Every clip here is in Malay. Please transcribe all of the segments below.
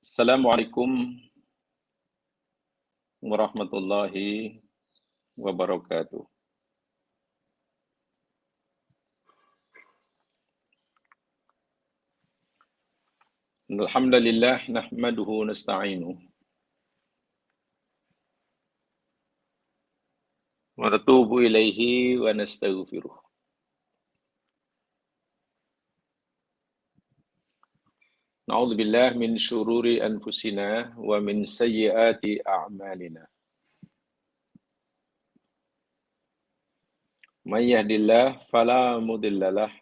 Assalamualaikum warahmatullahi wabarakatuh. Alhamdulillah nahmaduhu nasta'inuh wa natubu ilaihi wa nastaghfiruh. Na'udzu billahi min syururi anfusina wa min sayyiati a'malina. May yahdihillahu fala mudhillalah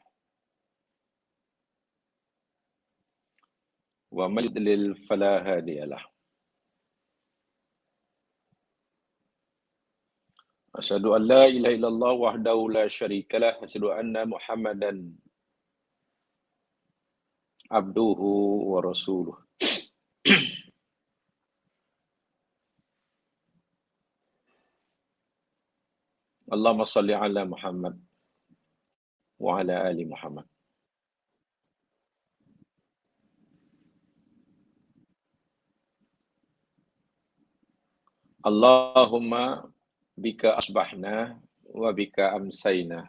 wa may yudlil fala hadiyalah. Asyhadu an la ilaha illallah wahdahu la syarikalah wa asyhadu anna Muhammadan abduhu wa rasuluh. Allahumma salli ala Muhammad wa ala ali Muhammad. Allahumma bika asbahna wa bika amsayna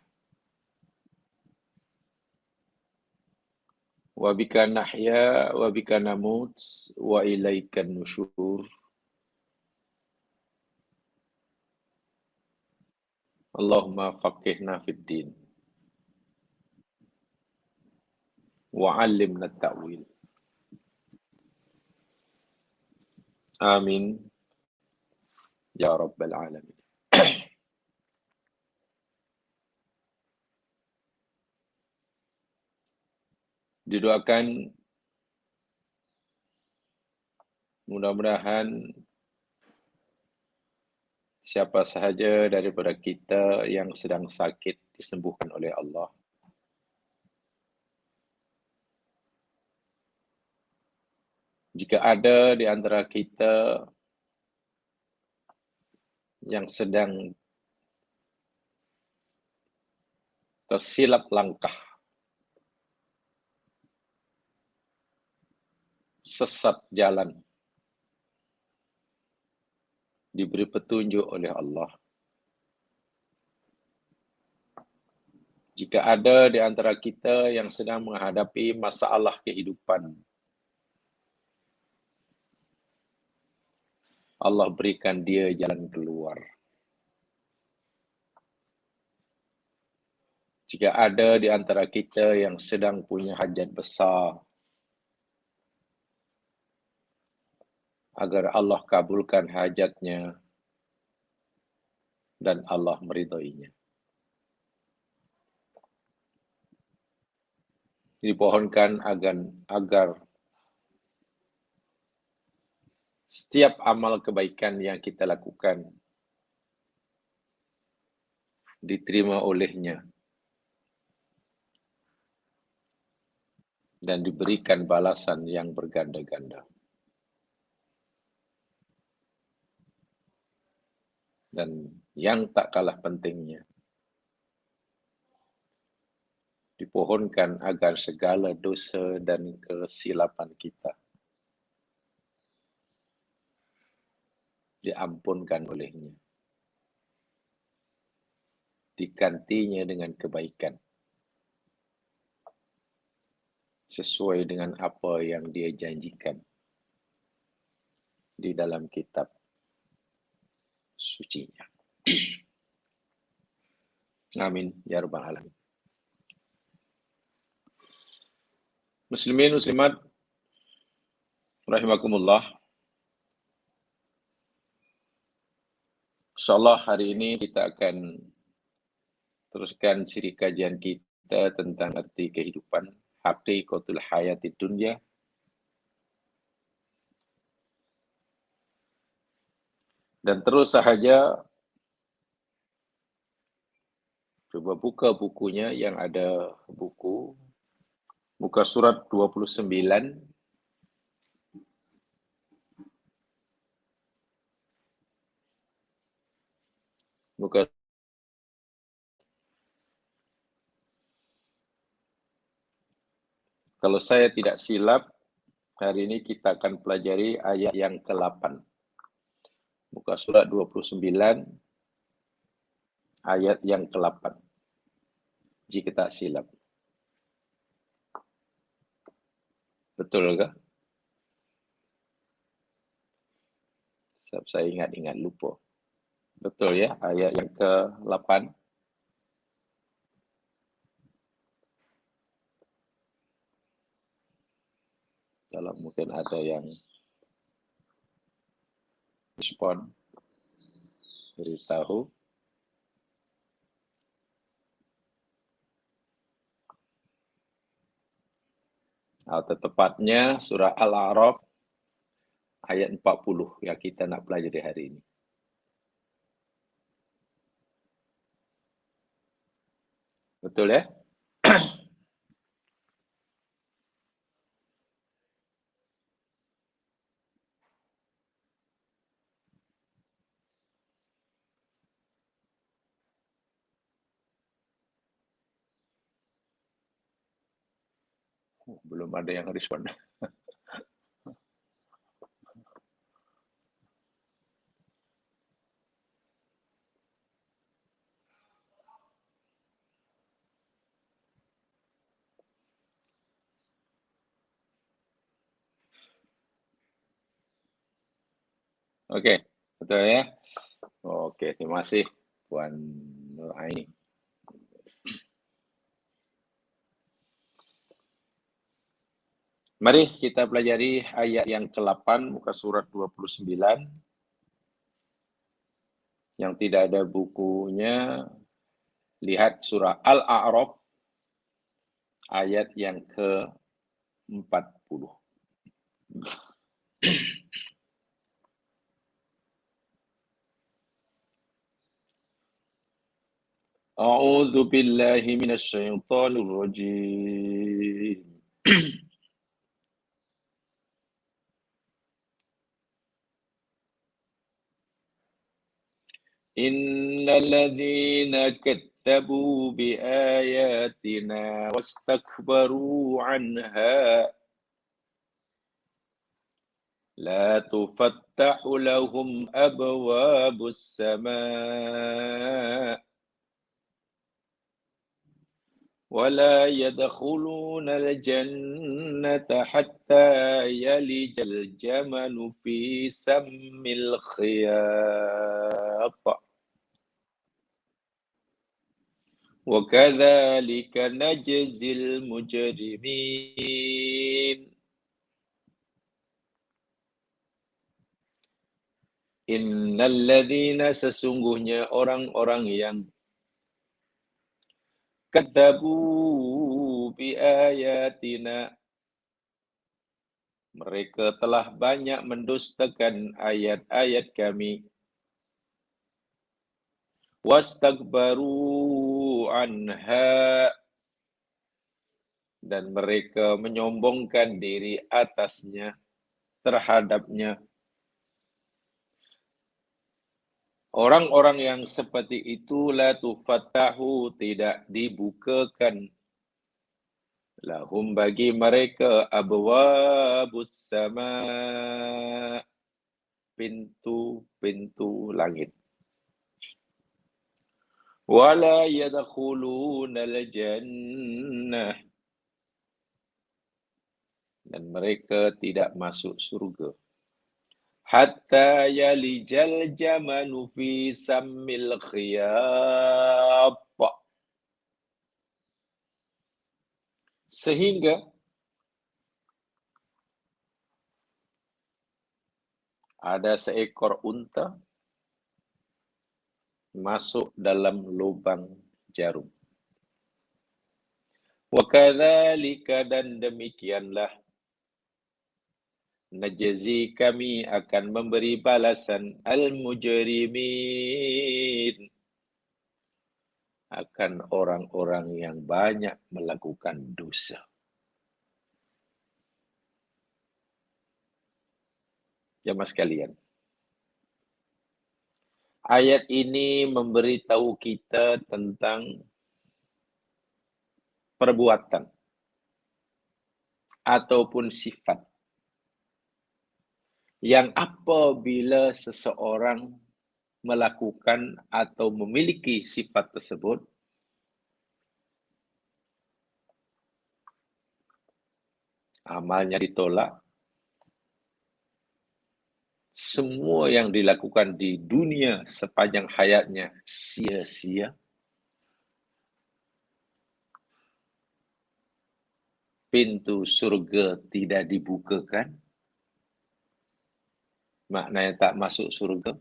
wa bika nahya wa bika namut wa ilaikan nusyur. Allahumma faqihna fid din wa 'allimna at-ta'wil. Amin ya rabbal alamin. Didoakan mudah-mudahan siapa sahaja daripada kita yang sedang sakit disembuhkan oleh Allah. Jika ada di antara kita yang sedang tersilap langkah, sesat jalan, diberi petunjuk oleh Allah. Jika ada di antara kita yang sedang menghadapi masalah kehidupan, Allah berikan dia jalan keluar. Jika ada di antara kita yang sedang punya hajat besar, agar Allah kabulkan hajatnya dan Allah meridhoinya. Dipohonkan agar setiap amal kebaikan yang kita lakukan diterima olehnya dan diberikan balasan yang berganda-ganda. Dan yang tak kalah pentingnya, dipohonkan agar segala dosa dan kesilapan kita diampunkan olehnya, digantinya dengan kebaikan, sesuai dengan apa yang dia janjikan di dalam kitab sucinya. Amin ya rabbal alamin. Muslimin muslimat rahimakumullah. Insyaallah hari ini kita akan teruskan siri kajian kita tentang arti kehidupan, haqiqatul hayatid dunya. Dan terus sahaja coba buka bukunya yang ada buku, buka surat 29. Buka kalau saya tidak silap Hari ini kita akan pelajari ayat yang ke-8. Muka surat 29, ayat yang ke-8. Jika tak silap. Betul ke? Sebab saya ingat-ingat lupa. Betul ya, ayat yang ke-8. Kalau mungkin ada yang respon, beritahu. Atau tepatnya surah Al-A'raf ayat 40 yang kita nak pelajari hari ini. Betul ya? Belum ada yang respon. Oke, betul ya? Oke, terima kasih Puan Nur Aini. Mari kita pelajari ayat yang ke-8 muka surat 29. Yang tidak ada bukunya, lihat surah Al-A'raf ayat yang ke-40. A'udzu billahi minasyaitonir rajim. Innal ladzina كذبوا بآياتنا واستكبروا عنها لا تفتح لهم أبواب السماء ولا يدخلون الجنة حتى يلج الجمل في سم الخياط وكذلك نجزي المجرمين Innalladzina sesungguhnya orang-orang yang kadzabu bi ayatina, mereka telah banyak mendustakan ayat-ayat kami, wastakbaru anha, dan mereka menyombongkan diri atasnya, terhadapnya. Orang-orang yang seperti itu la tufattahu, tidak dibukakan lahum bagi mereka abwabus sama, pintu-pintu langit. Wala yadkhuluna al-jannah, dan mereka tidak masuk surga. Hatta yalijal jamalu fi sammil khiyab, sehingga ada seekor unta masuk dalam lubang jarum. Wa kadzalika, dan demikianlah, najzi, kami akan memberi balasan al-mujrimin, akan orang-orang yang banyak melakukan dosa. Jemaah sekalian, ayat ini memberitahu kita tentang perbuatan ataupun sifat yang apabila seseorang melakukan atau memiliki sifat tersebut, amalnya ditolak, semua yang dilakukan di dunia sepanjang hayatnya sia-sia, pintu surga tidak dibukakan, maknanya tak masuk surga.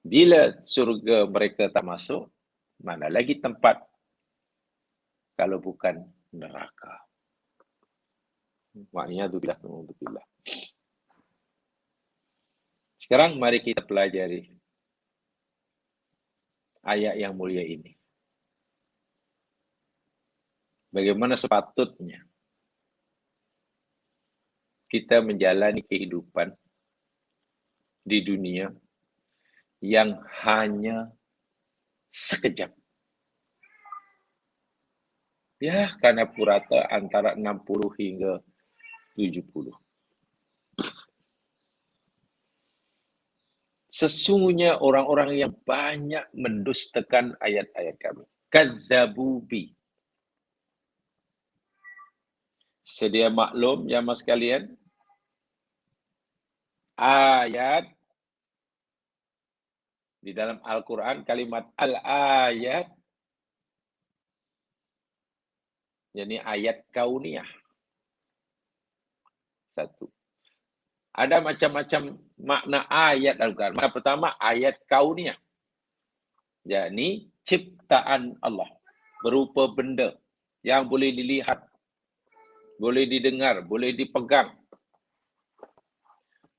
Bila surga mereka tak masuk, mana lagi tempat kalau bukan neraka. Maknanya Alhamdulillah. Sekarang mari kita pelajari ayat yang mulia ini. Bagaimana sepatutnya kita menjalani kehidupan di dunia yang hanya sekejap. Ya, karena purata antara 60 hingga 70. Sesungguhnya orang-orang yang banyak mendustakan ayat-ayat kami. Kadzabu bi. Sedia maklum ya mas sekalian, ayat di dalam Al-Quran, kalimat al-ayat, jadi ayat kauniyah. Satu. Ada macam-macam makna ayat Al-Quran. Makna pertama, ayat kauniyah. Yakni ciptaan Allah. Berupa benda yang boleh dilihat, boleh didengar, boleh dipegang.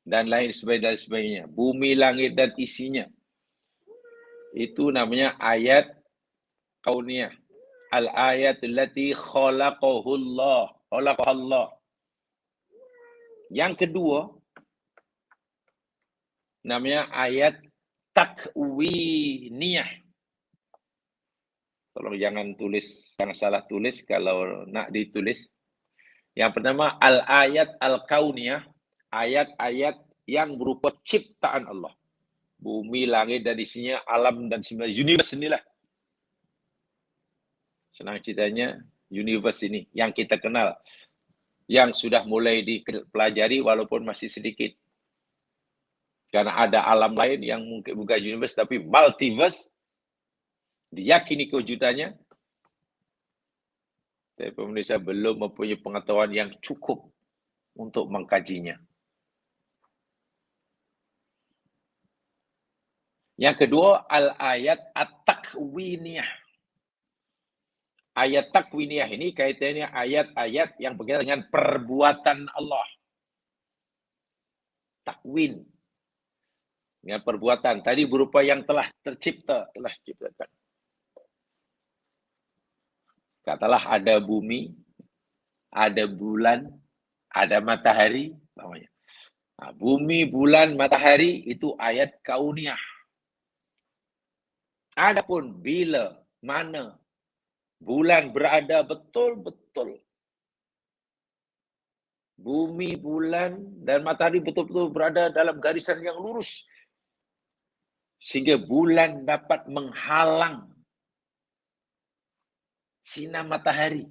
Dan lain sebagainya. Bumi, langit dan isinya. Itu namanya ayat kauniyah. Al-ayatul lati khalaqahullah. Khalaqahullah. Yang kedua, namanya ayat takwiniyah. Tolong jangan salah tulis kalau nak ditulis. Yang pertama, al-ayat al-kauniyah, ayat-ayat yang berupa ciptaan Allah. Bumi, langit dan isinya, alam dan semua universe inilah. Senang ceritanya, universe ini yang kita kenal, yang sudah mulai dipelajari walaupun masih sedikit. Karena ada alam lain yang mungkin bukan universe tapi multiverse, diyakini kewujudannya, tapi pemirsa belum mempunyai pengetahuan yang cukup untuk mengkajinya. Yang kedua, al-ayat at-takwiniyah. Ayat takwiniyah ini kaitannya ayat-ayat yang berkaitan dengan perbuatan Allah. Takwin. Dengan perbuatan. Tadi berupa yang telah tercipta, telah diciptakan. Katalah ada bumi, ada bulan, ada matahari. Nah, bumi, bulan, matahari itu ayat kauniyah. Adapun bila, mana bulan berada betul-betul, bumi, bulan, dan matahari betul-betul berada dalam garisan yang lurus, sehingga bulan dapat menghalang sinar matahari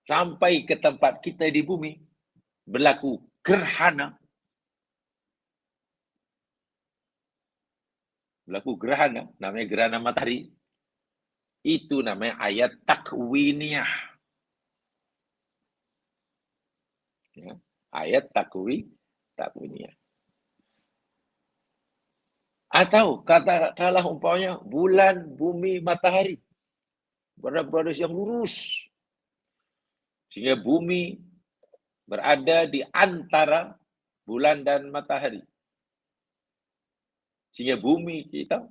sampai ke tempat kita di bumi, berlaku gerhana. Berlaku gerhana, namanya gerhana matahari. Itu namanya ayat takwiniyah. Ya, ayat takwiniyah. Atau katakanlah umpamanya bulan, bumi, matahari berada yang lurus. Sehingga bumi berada di antara bulan dan matahari. Sehingga bumi kita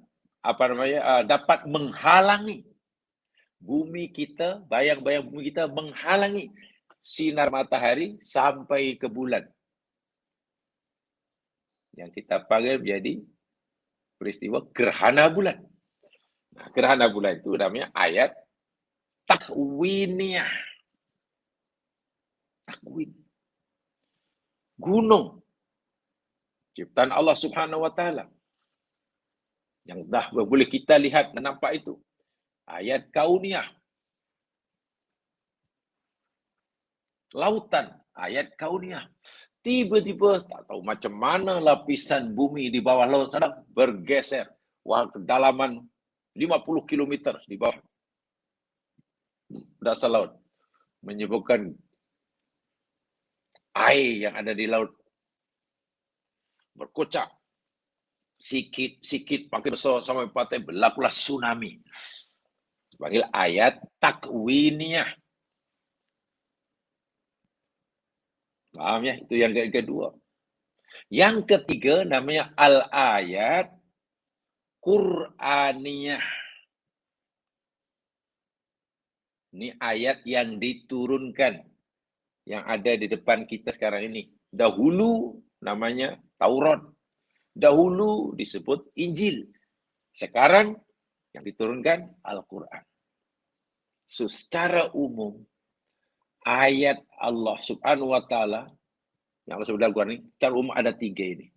dapat menghalangi bumi kita, bayang-bayang bumi kita menghalangi sinar matahari sampai ke bulan. Yang kita panggil menjadi peristiwa gerhana bulan. Nah, gerhana bulan itu namanya ayat takwiniyah. Takwin. gunung, ciptaan Allah Subhanahu wa taala. Yang dah boleh kita lihat dan nampak itu. Ayat kauniyah. Lautan, ayat kauniyah. Tiba-tiba tak tahu macam mana lapisan bumi di bawah laut sana bergeser. Wah, kedalaman 50 km di bawah dasar laut. Menyebabkan air yang ada di laut berkocak. Sikit-sikit makin besar sampai partai berlakulah tsunami. Dipanggil ayat takwiniyah. Paham ya? Itu yang kedua. Yang ketiga namanya al-ayat Qur'aniyah. Ini ayat yang diturunkan. Yang ada di depan kita sekarang ini. Dahulu namanya Taurat. Dahulu disebut Injil. Sekarang yang diturunkan Al-Quran. So, secara umum, ayat Allah Subhanahu wa taala yang Allah sebut dalam Al-Quran ini, secara umum ada 3 ini.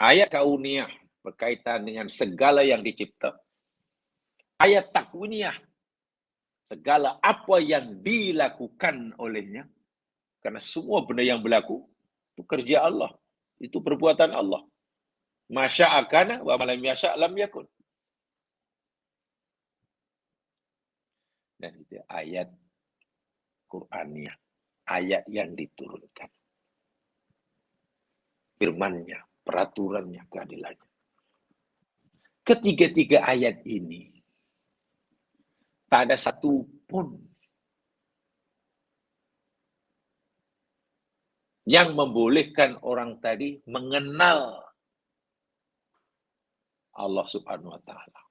Ayat kauniyah berkaitan dengan segala yang dicipta. Ayat takwiniyah, segala apa yang dilakukan olehnya. Karena semua benda yang berlaku, itu kerja Allah. Itu perbuatan Allah. Masya'a kana wa malam yasha' lam yakun. Dan itu ayat Qur'aniyah. Ayat yang diturunkan. Firman-Nya, peraturannya, keadilannya. Ketiga-tiga ayat ini, tak ada satu pun yang membolehkan orang tadi mengenal Allah Subhanahu wa taala.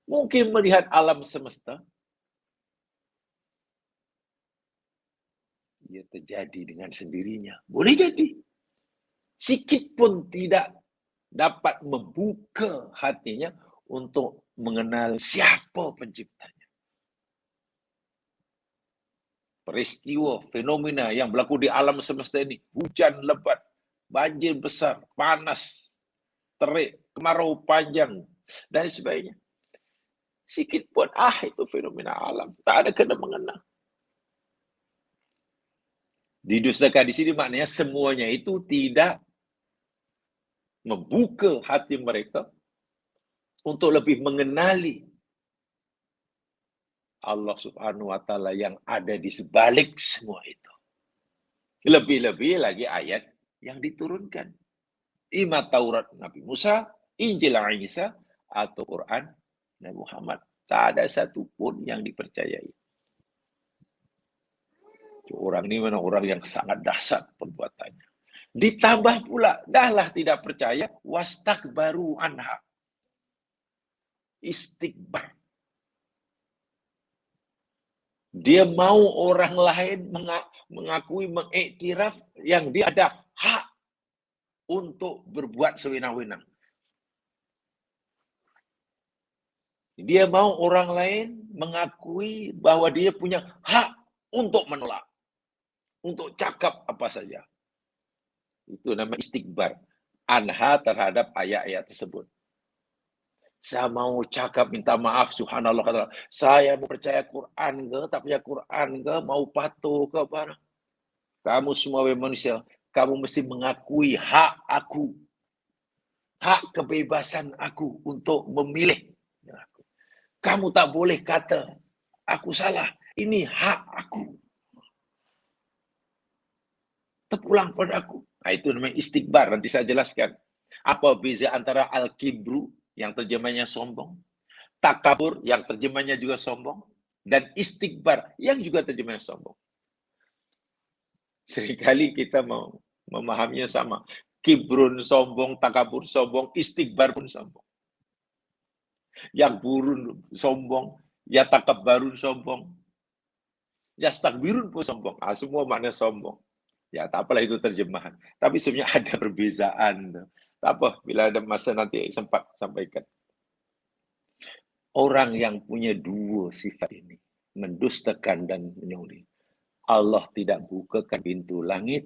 Mungkin melihat alam semesta, ia terjadi dengan sendirinya. Boleh jadi. Sikit pun tidak dapat membuka hatinya untuk mengenal siapa penciptanya. Peristiwa, fenomena yang berlaku di alam semesta ini, hujan lebat, banjir besar, panas, terik, kemarau panjang, dan sebagainya. Sikit pun, itu fenomena alam. Tak ada kena mengenal. Didustakan di sini maknanya semuanya itu tidak membuka hati mereka untuk lebih mengenali Allah Subhanahu wa taala yang ada di sebalik semua itu. Lebih-lebih lagi ayat yang diturunkan. Ima Taurat Nabi Musa, Injil Isa, atau Quran Nabi Muhammad. Tak ada satupun yang dipercayai. Orang ini memang orang yang sangat dahsyat perbuatannya. Ditambah pula, dahlah tidak percaya, wastakbaru anha. Istikbar. Dia mau orang lain mengakui, mengiktiraf yang dia ada hak untuk berbuat sewenang-wenang. Dia mau orang lain mengakui bahwa dia punya hak untuk menolak. Untuk cakap apa saja. Itu namanya istikbar. Anha terhadap ayat-ayat tersebut. Saya mau cakap minta maaf, subhanallah, kata, saya mau percaya Quran ke, tak percaya Quran ke, mau patuh ke apa. Kamu semua manusia, kamu mesti mengakui hak aku. Hak kebebasan aku untuk memilih. Kamu tak boleh kata, aku salah. Ini hak aku. Terpulang pada aku. Nah, itu namanya istikbar. Nanti saya jelaskan. Apa beza antara al-kibru, yang terjemahnya sombong, takabur, yang terjemahnya juga sombong, dan istikbar, yang juga terjemahnya sombong. Seringkali kita mau memahaminya sama. Kibrun sombong, takabur sombong, istikbar pun sombong. Yang burun sombong, ya takabbarun sombong, ya stakbirun pun sombong. Semua makna sombong. Ya, tak apalah itu terjemahan. Tapi sebenarnya ada perbezaan. Tak apa, bila ada masa nanti sempat sampaikan. Orang yang punya dua sifat ini, mendustakan dan menyolong, Allah tidak bukakan pintu langit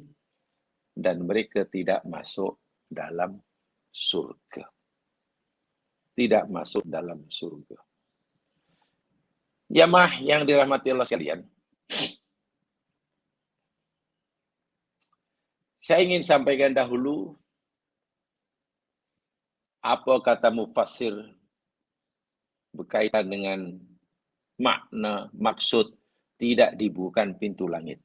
dan mereka tidak masuk dalam surga. Tidak masuk dalam surga. Jamaah yang dirahmati Allah sekalian, saya ingin sampaikan dahulu apa kata mufassir berkaitan dengan makna, maksud tidak dibukakan pintu langit.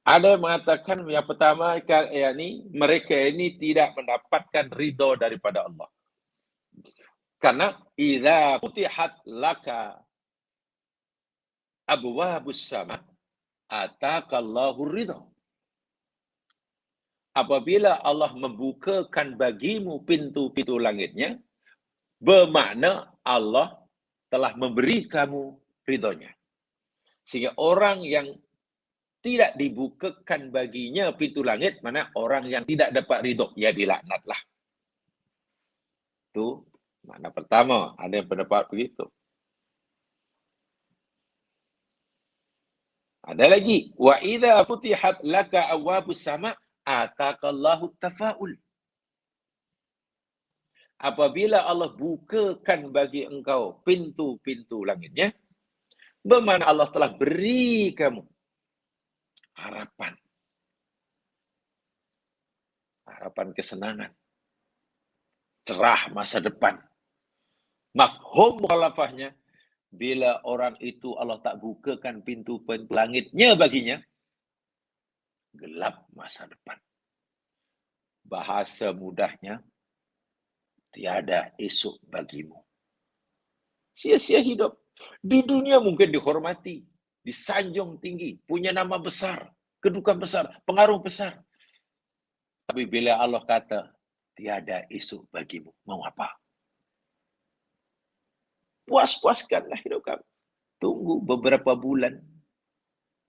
Ada yang mengatakan yang pertama, yakni mereka ini tidak mendapatkan ridho daripada Allah. Karena idza futihat laka abwabus sama atakallahu ridho. Apabila Allah membukakan bagimu pintu-pintu langitnya, bermakna Allah telah memberi kamu ridhonya. Sehingga orang yang tidak dibukakan baginya pintu langit, mana orang yang tidak dapat ridho, ya dilaknatlah. Itu makna pertama, ada yang pendapat begitu. Ada lagi, wa idza futihat laka abwabus sama atakallahu tafaul. Apabila Allah bukakan bagi engkau pintu-pintu langitnya, bermakna Allah telah beri kamu harapan. Harapan kesenangan. Cerah masa depan. Mafhum mukhalafahnya, bila orang itu Allah tak bukakan pintu-pintu langitnya baginya, gelap masa depan. Bahasa mudahnya, tiada esok bagimu. Sia-sia hidup. Di dunia mungkin dihormati, disanjung tinggi, punya nama besar, kedudukan besar, pengaruh besar. Tapi bila Allah kata, tiada esok bagimu, mau apa? Puas-puaskanlah hidup kamu. Tunggu beberapa bulan.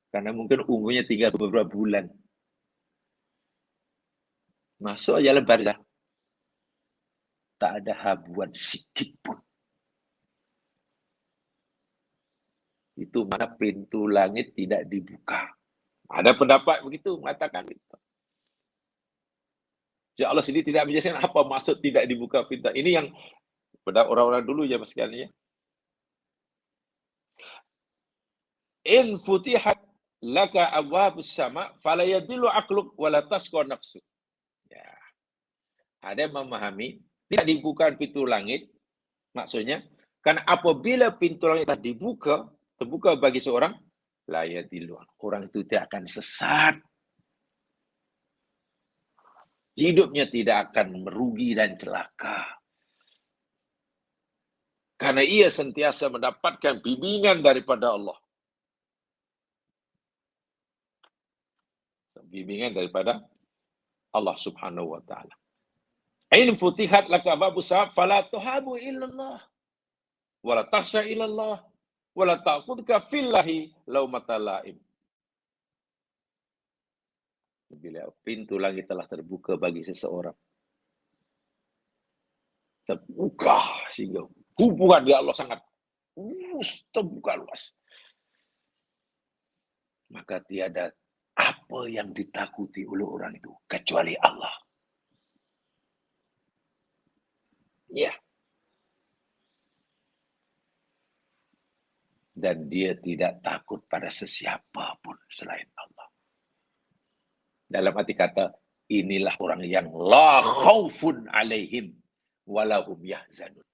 Karena mungkin umurnya tinggal beberapa bulan. Masuk aja barzah. Tak ada habuan sikit pun. Itu mana pintu langit tidak dibuka. Ada pendapat begitu, mengatakan itu. Ya Allah sendiri tidak menjelaskan apa maksud tidak dibuka pintu. Ini yang pada orang-orang dulu ya sekalian ya. In futihat laka abwabus sama fala yadillu aqluk wala tasqa nafsu. Ya. Ada yang memahami tidak dibuka pintu langit, maksudnya karena apabila pintu langit dibuka, terbuka bagi seorang, la yadillu. Orang itu tidak akan sesat. Hidupnya tidak akan merugi dan celaka. Karena ia sentiasa mendapatkan bimbingan daripada Allah. Bimbingan daripada Allah Subhanahu wa taala. In futihat laka babus sa'ab fala tuhabu illallah wala takhsha illallah wala ta'khudka fillahi laumata laim. Bila pintu langit telah terbuka bagi seseorang, terbuka sehingga hubungan dengan Allah sangat terbuka luas, maka tiada apa yang ditakuti oleh orang itu kecuali Allah. Ya. Dan dia tidak takut pada sesiapa pun selain Allah. Dalam arti kata, inilah orang yang la khaufun alaihim walahum yahzanun.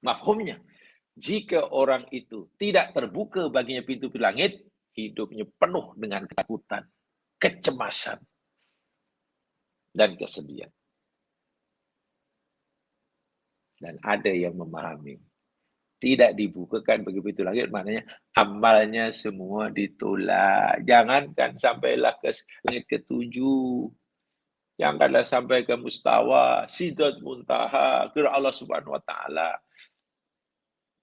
Mafhumnya, jika orang itu tidak terbuka baginya pintu langit, hidupnya penuh dengan ketakutan, kecemasan, dan kesedihan. Dan ada yang memahami, tidak dibukakan bagi pintu langit, maknanya amalnya semua ditolak. Jangankan sampailah ke langit ke-7. Janganlah sampai ke mustawa, sidrat muntaha, ke Allah Subhanahu wa taala.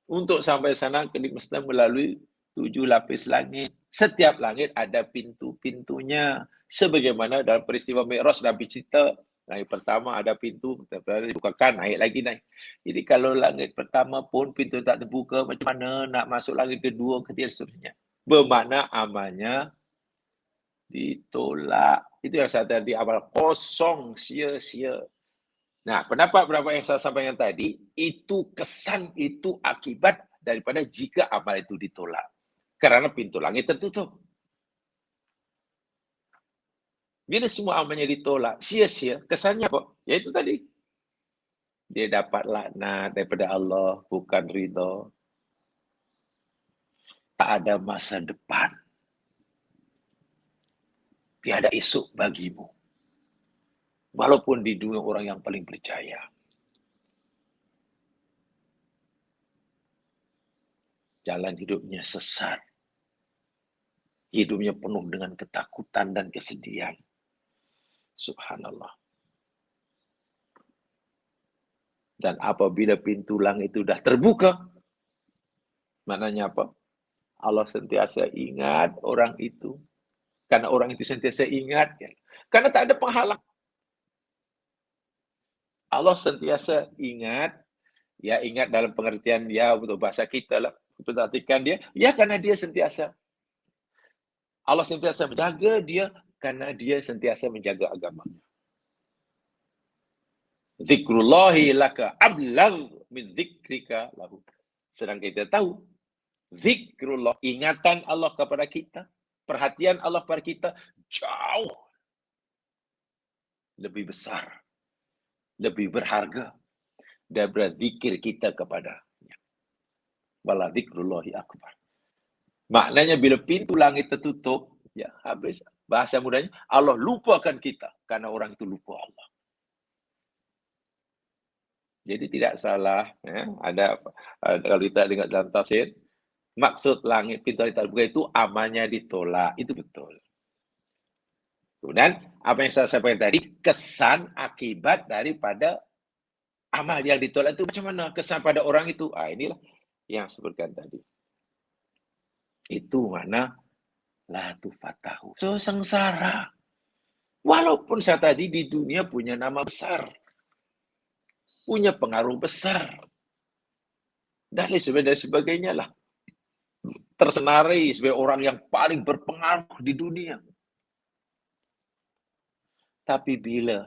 Untuk sampai sana, mesti melalui 7 lapis langit. Setiap langit ada pintu-pintunya. Sebagaimana dalam peristiwa Mi'raj Nabi cerita, Langit pertama ada pintu, dibukakan, naik lagi naik. Jadi kalau langit pertama pun pintu tak terbuka, macam mana nak masuk langit kedua, ketiga, seterusnya. Bermakna amalnya ditolak. Itu yang saya tadi awal, kosong, sia-sia. Nah, pendapat yang saya sampaikan tadi, itu kesan, itu akibat daripada jika amal itu ditolak. Karena pintu langit tertutup. Bila semua amalnya ditolak, sia-sia, kesannya apa? Ya itu tadi. Dia dapat laknat daripada Allah, bukan ridha. Tak ada masa depan. Tiada esok bagimu. Walaupun di dunia orang yang paling percaya. Jalan hidupnya sesat. Hidupnya penuh dengan ketakutan dan kesedihan. Subhanallah. Dan apabila pintu langit itu sudah terbuka, maknanya apa? Allah sentiasa ingat orang itu. Karena orang itu sentiasa ingat. Ya. Karena tak ada penghalang. Allah sentiasa ingat. Ya, ingat dalam pengertian dia untuk bahasa kita lah. Perhatikan dia. Ya, karena dia sentiasa. Allah sentiasa menjaga dia karena dia sentiasa menjaga agamanya. Zikrullahi laka ablag min zikrika lahu. Sedang kita tahu, zikrullah, ingatan Allah kepada kita, perhatian Allah kepada kita, jauh lebih besar, lebih berharga daripada zikir kita kepadanya. Wala zikrullahi akbar. Maknanya bila pintu langit tertutup, ya habis. Bahasa mudahnya, Allah lupakan kita karena orang itu lupa Allah. Jadi tidak salah, ya, ada kalau kita dengar dalam tafsir, maksud langit pintu langit terbuka itu amalnya ditolak, itu betul. Kemudian apa yang saya sampaikan tadi, kesan akibat daripada amal yang ditolak itu macam mana kesan pada orang itu? Inilah yang sebutkan tadi. Itu mana la tufatahu. So sengsara. Walaupun saya tadi di dunia punya nama besar, punya pengaruh besar, dan sebagainya lah. Tersenari sebagai orang yang paling berpengaruh di dunia. Tapi bila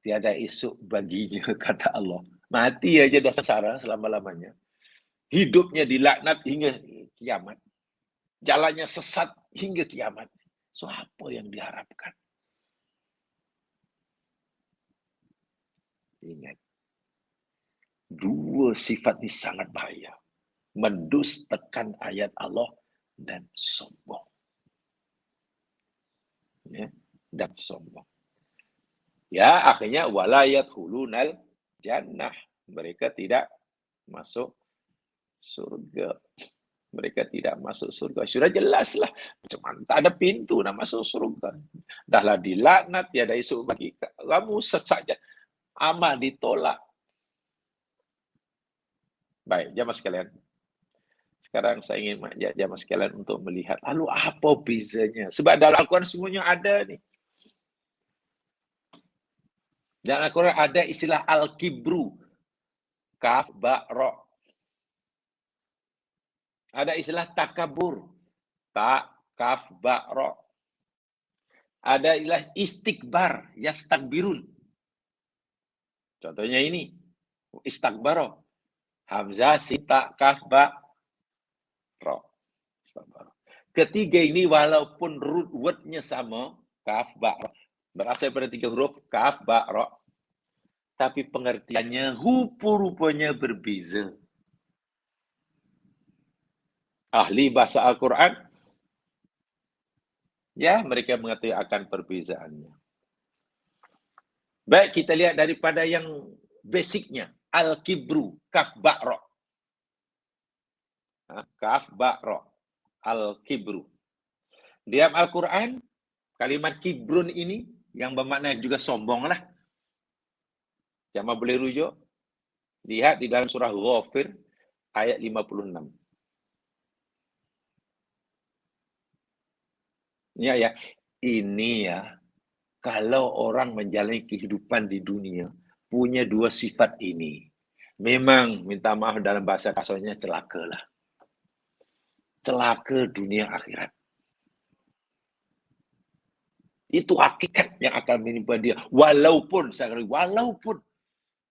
tiada esok baginya, kata Allah, mati aja dah sengsara selama-lamanya. Hidupnya dilaknat hingga kiamat. Jalannya sesat hingga kiamat. So, apa yang diharapkan? Ingat, dua sifat ini sangat bahaya. Mendustakan ayat Allah dan sombong. Ya, dan sombong. Ya, akhirnya walayat hulunal jannah. Mereka tidak masuk surga. Mereka tidak masuk surga. Sudah jelas lah. Cuma tak ada pintu nak masuk surga. Dahlah dilaknat, tiada esok bagi kamu saja. Amal ditolak. Baik, jamaah sekalian. Sekarang saya ingin mengajak jamaah sekalian untuk melihat, lalu apa bezanya? Sebab dalam Al-Quran semuanya ada nih. Dalam Al-Quran ada istilah al-kibru. Kaf, ba, ro. Ada istilah takabur. Ta, kaf, ba, ro. Ada istilah istikbar, yastakbirun. Contohnya ini, istakbaro. Hamzah, sita, kaf, ba, ro. Istakbaro. Ketiga ini walaupun root word-nya sama, kaf, ba, ro. Berasal pada tiga huruf, kaf, ba, ro. Tapi pengertiannya rupa-rupanya berbeza. Ahli bahasa Al-Quran, ya mereka mengetahui akan perbezaannya. Baik, kita lihat daripada yang basicnya. Al-kibru, kaf, ba, ro. Kaf, ba, ro. Al-kibru. Di dalam Al-Quran, kalimat kibrun ini, yang bermakna juga sombong lah. Jamaah boleh rujuk. Lihat di dalam surah Ghafir, ayat 56. Ya, ini ya, Kalau orang menjalani kehidupan di dunia, punya dua sifat ini, memang minta maaf dalam bahasa kasarnya celaka lah. Celaka dunia akhirat. Itu hakikat yang akan menimpa dia. Walaupun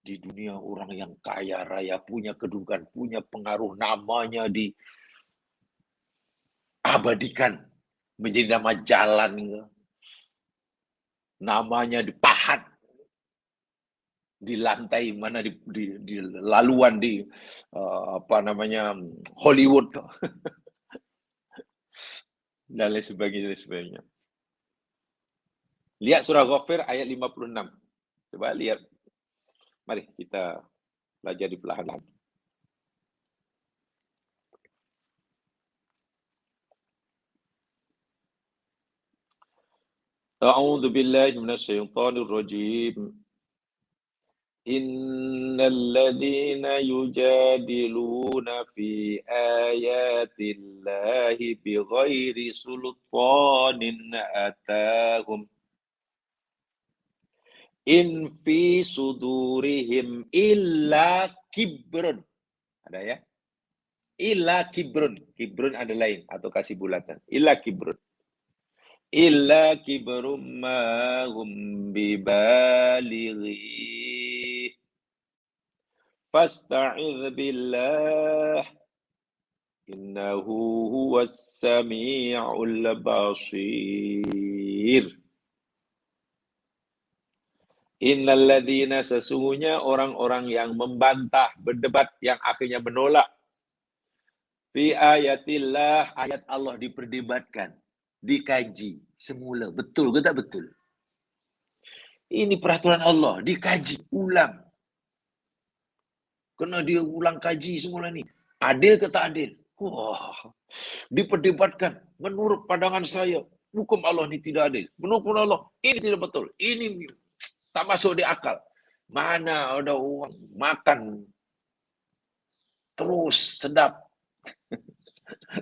di dunia orang yang kaya raya, punya kedudukan, punya pengaruh, namanya diabadikan menjadi nama jalan, namanya dipahat di lantai mana di laluan di Hollywood dan lain sebagainya. Lihat surah Ghafir ayat 56. Coba lihat. Mari kita pelajari perlahan-lahan. A'udzu billahi minasyaitonir rajim. Innal ladzina yujadiluna fi ayatillahi bighairi sultanin atahum in fi sudurihim illa kibrun. Ada ya? Illa kibrun. Kibrun ada lain atau kasih bulatan. Illa kibrun. Illa kibrum ma hum bibalighi. Fasta'idz billah. Innahu huwas sami'ul basir. Innal ladzina, sesungguhnya orang-orang yang membantah, berdebat, yang akhirnya menolak. Fi ayatillah, ayat Allah diperdebatkan, dikaji semula. Betul ke tak betul? Ini peraturan Allah, dikaji ulang. Kena dia ulang kaji semula ni. Adil ke tak adil? Wah, diperdebatkan. Menurut pandangan saya, hukum Allah ni tidak adil. Menurut Allah, ini tidak betul. Ini tak masuk di akal. Mana ada orang makan terus sedap.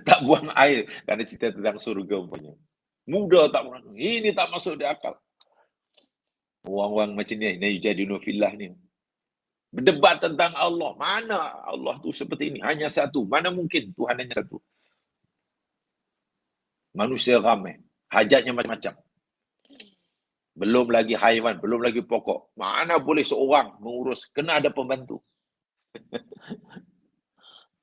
Tak buang air. Karena cerita tentang surga punya. Muda tak buang. Ini tak masuk di akal. Orang-orang macam ni jadi nufillah ni. Berdebat tentang Allah. Mana Allah tu seperti ini? Hanya satu. Mana mungkin Tuhan hanya satu? Manusia ramai. Hajatnya macam-macam. Belum lagi haiwan, belum lagi pokok. Mana boleh seorang mengurus? Kena ada pembantu.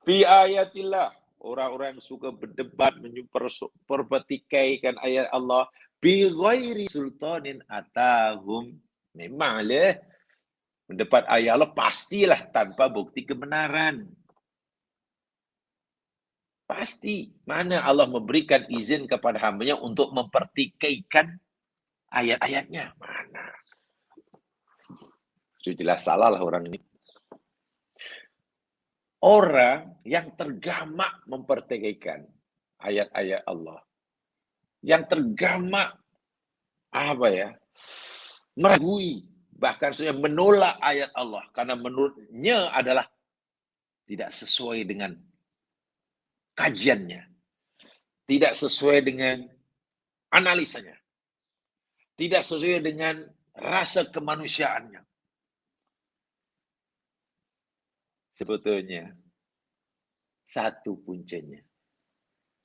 Fi ayatillah. Orang-orang yang suka berdebat, mempertikaikan ayat Allah. Bi ghairi sultanin atahum. Memanglah mendebat ayat Allah pastilah tanpa bukti kebenaran. Pasti. Mana Allah memberikan izin kepada hambanya untuk mempertikaikan ayat-ayatnya? Mana? Sudah jelas salah lah orang ini. Orang yang tergamak mempertikaikan ayat-ayat Allah. Yang tergamak meragui, bahkan saya menolak ayat Allah karena menurutnya adalah tidak sesuai dengan kajiannya, tidak sesuai dengan analisanya, tidak sesuai dengan rasa kemanusiaannya. Sebetulnya satu puncanya.